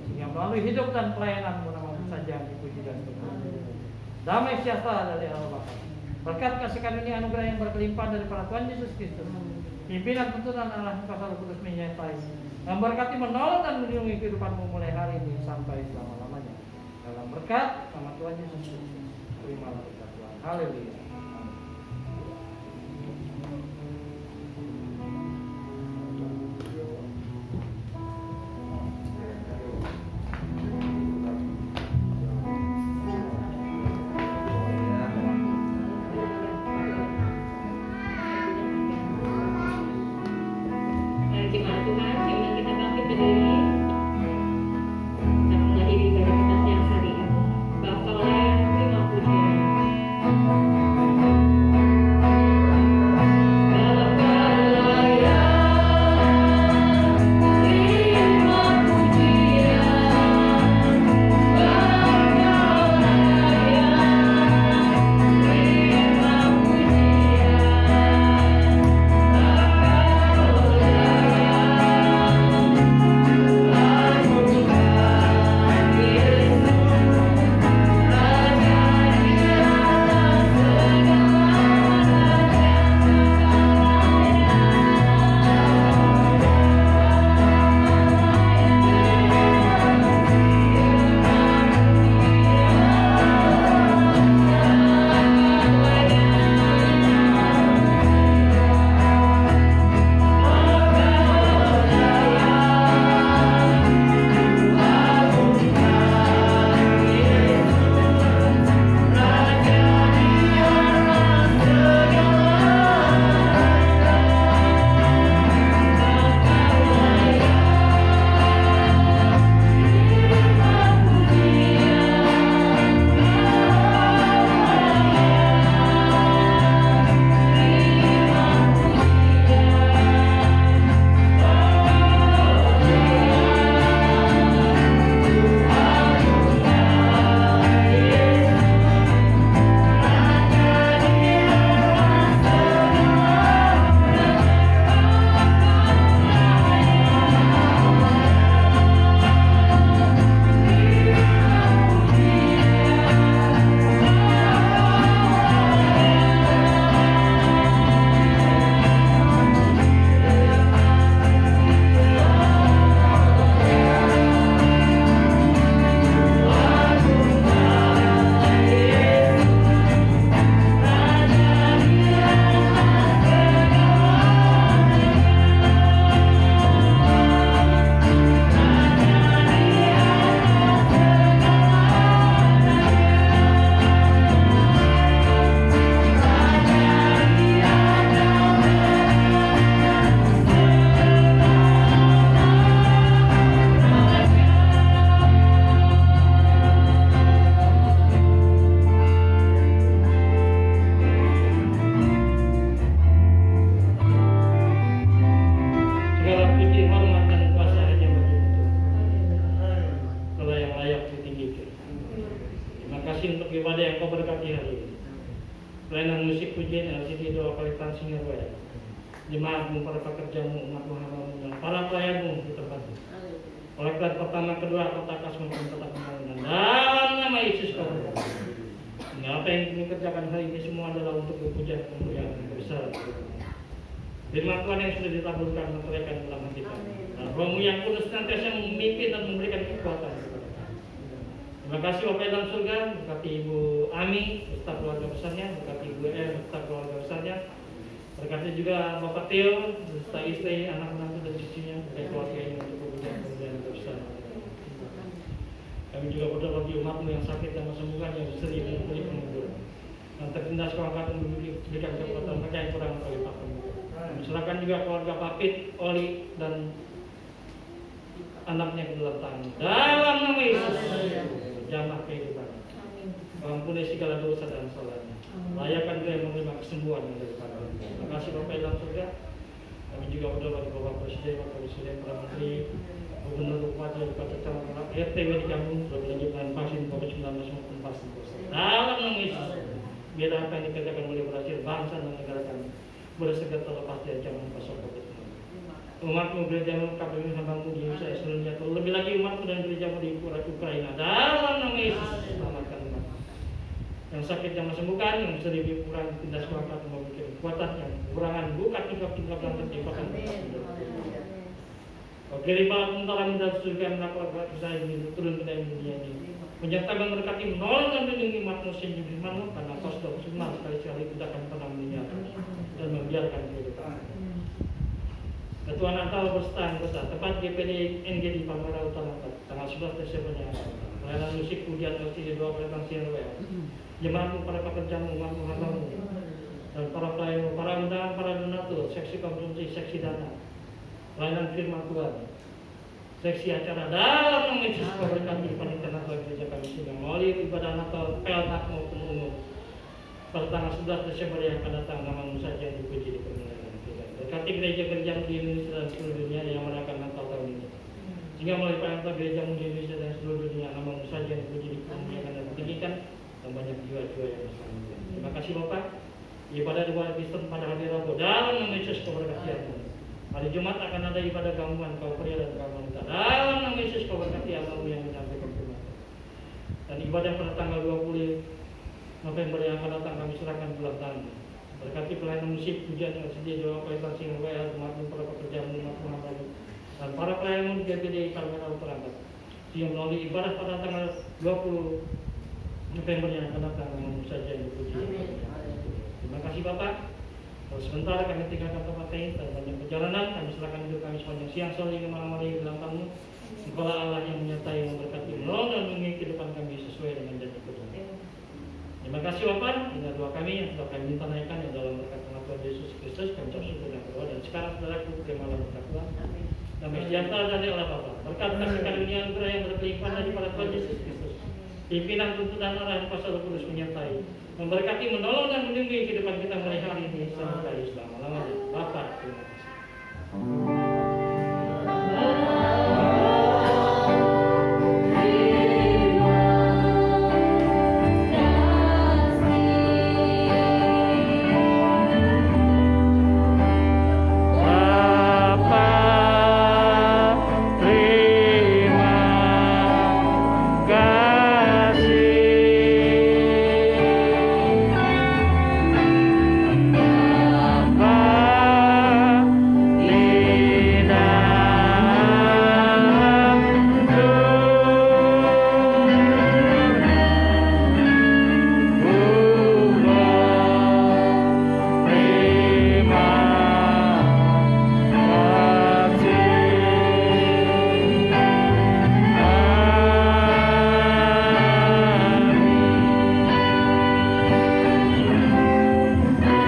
Sehingga melalui hidup dan pelayananmu namamu saja dipuji dan dipuji. Damai sejahtera dari Allah Bapa, berkat kasih karunia anugerah yang berkelimpahan daripada Tuhan Yesus Kristus, pimpinan tuntunan Allah Roh Kudus menyertai, memberkati, menolong dan melindungi kehidupanmu mulai hari ini sampai selama-lamanya. Dalam berkat nama Tuhan Yesus Kristus, terimalah berkat Tuhan. Haleluya. Jemaat Tuhan, saya undang kita bangkit berdiri. Kita mengakhiri ibadah kita siang hari ini. Bapa, terima puji. Pujian LCD doa kali Tansingan Raya. Jemaatmu, para pekerjamu, umat Muhammadmu, dan para pelayanmu di tempat ini. Oleh kali pertama, kedua, kota kasih maupun kota pembangunan. Dalam nama Yesus kau berkati. Apa yang kami kerjakan hari ini semua adalah untuk berpuja kemuliaan yang besar. Firman Tuhan yang sudah ditaburkan menteriakan dalam hati kami. Rohmu yang kudus senantiasa memimpin dan memberikan kekuatan kepada kami. Terima kasih Bapak dalam surga, berkati Ibu Ami beserta keluarga besarnya, berkati Ibu beserta keluarga besarnya, berkati juga Bapak Theo beserta istri, anak menantu dan cucunya, berkati keluarga ini untuk berpuja kemuliaan yang besar. Kami juga berdoa bagi umatmu yang sakit dan sembuhkan, yang sering memberi penghibur, yang tertindas kuangkat memberikan kekuatan mereka yang kurang oleh Pak Pemuda. Serahkan juga keluarga Papit, Oli dan anaknya ke dalam tangan. Dalam nama Yesus, jamah kehidupan. Ampuni segala dosa dan salahnya. Layakan dia menerima kesembuhan dari Tuhan. Terima kasih Bapak dalam surga. Kami juga berdoa bagi Bapak Presiden, para Menteri, Gubernur, Bupati, Bupati, Camat, RTW di kampung sudah dilanjutkan vaksin COVID-19 maupun vaksin booster. Dalam nama Yesus, biar apa yang dikerjakan oleh berhasil bangsa dan negara kami bersegera terlepas dari ancaman pasal COVID-19. Umatmu gerejamu, KPM hambamu di Indonesia seluruhnya, lebih lagi umatmu dan gerejamu di Ukraina. Dalam nama Yesus, selamatkan umat. Yang sakit yang sembuhkan, yang sedih kurang tindas kuangkat memberikan kekuatan, yang kekurangan buka tingkap dan menciptakan. Oke, riba tentara minta surga melakukan usaha ini turun ke dalam dunia ini. Menyertakan berkati menolong dan melindungi umatmu senyum firmanmu, karena kau sudah bersumpah sekali-sekali tidak akan pernah meninggalkan dan membiarkan kehidupan. Ketua Natal berstahan besar tepat GPD NG di Palmerah Utara tanggal 11 Desember yang akan. Pelayanan musik pujian LCD doa perintah siang royal. Jemaatmu, para pekerjamu, umatmu, hambamu, dan para pelayanmu, para undangan, para donatur, seksi konsumsi, seksi dana, pelayanan firman Tuhan, seksi acara dalam nama Yesus kau berkati panitia Natal gereja kami sehingga melalui ibadah Natal peltak maupun umum pada tanggal 11 Desember yang akan datang, namamu saja yang dipuji di kemuliaan. Berkati gereja-gereja di Indonesia dan seluruh dunia yang merayakan Natal tahun ini. Sehingga melalui perintah gerejamu di Indonesia dan seluruh dunia, namamu saja yang dipuji di kemuliaan dan ditinggikan, dan banyak jiwa-jiwa yang bersama. Terima kasih Bapak. Ibadah dua Kristen pada hari Rabu dalam nama Yesus kau berkati aku. Hari Jumat akan ada ibadah gabungan kaum pria dan kaum wanita. Dalam nama Yesus kau berkati aku yang menyampaikan firman. Dan ibadah pada tanggal 20 November yang akan datang kami serahkan bulan tangan. Berkati pelayanan musik, pujian yang sedia doa kaitan singgah bayar, umatmu, para pekerjaan umat Muhammad dan para pelayan di GPD Palmerah Utara. Sehingga melalui ibadah pada tanggal 20 November yang akan datang, namun saja yang dipuji. Terima kasih Bapak. Kalau sebentar kami tinggalkan tempat ini dan banyak perjalanan, kami serahkan hidup kami sepanjang siang sore hingga malam hari dalam tamu. Engkaulah Allah yang menyertai, memberkati, menolong dan mengiringi kehidupan kami sesuai dengan janji Tuhan. Terima kasih Bapak, inilah doa kami yang telah kami minta naikkan yang dalam berkat Tuhan Yesus Kristus. Kami ucap syukur dan berdoa, dan sekarang saudaraku terimalah berkat Tuhan. Damai sejahtera dari Allah Bapa, berkat kasih karunia anugerah yang berkelimpahan daripada Tuhan Yesus Kristus, pimpinan tuntunan arah Pasal Kudus menyertai, memberkati, menolong dan melindungi kehidupan kita mulai hari ini sampai selama-lamanya. Bapa, terima kasih.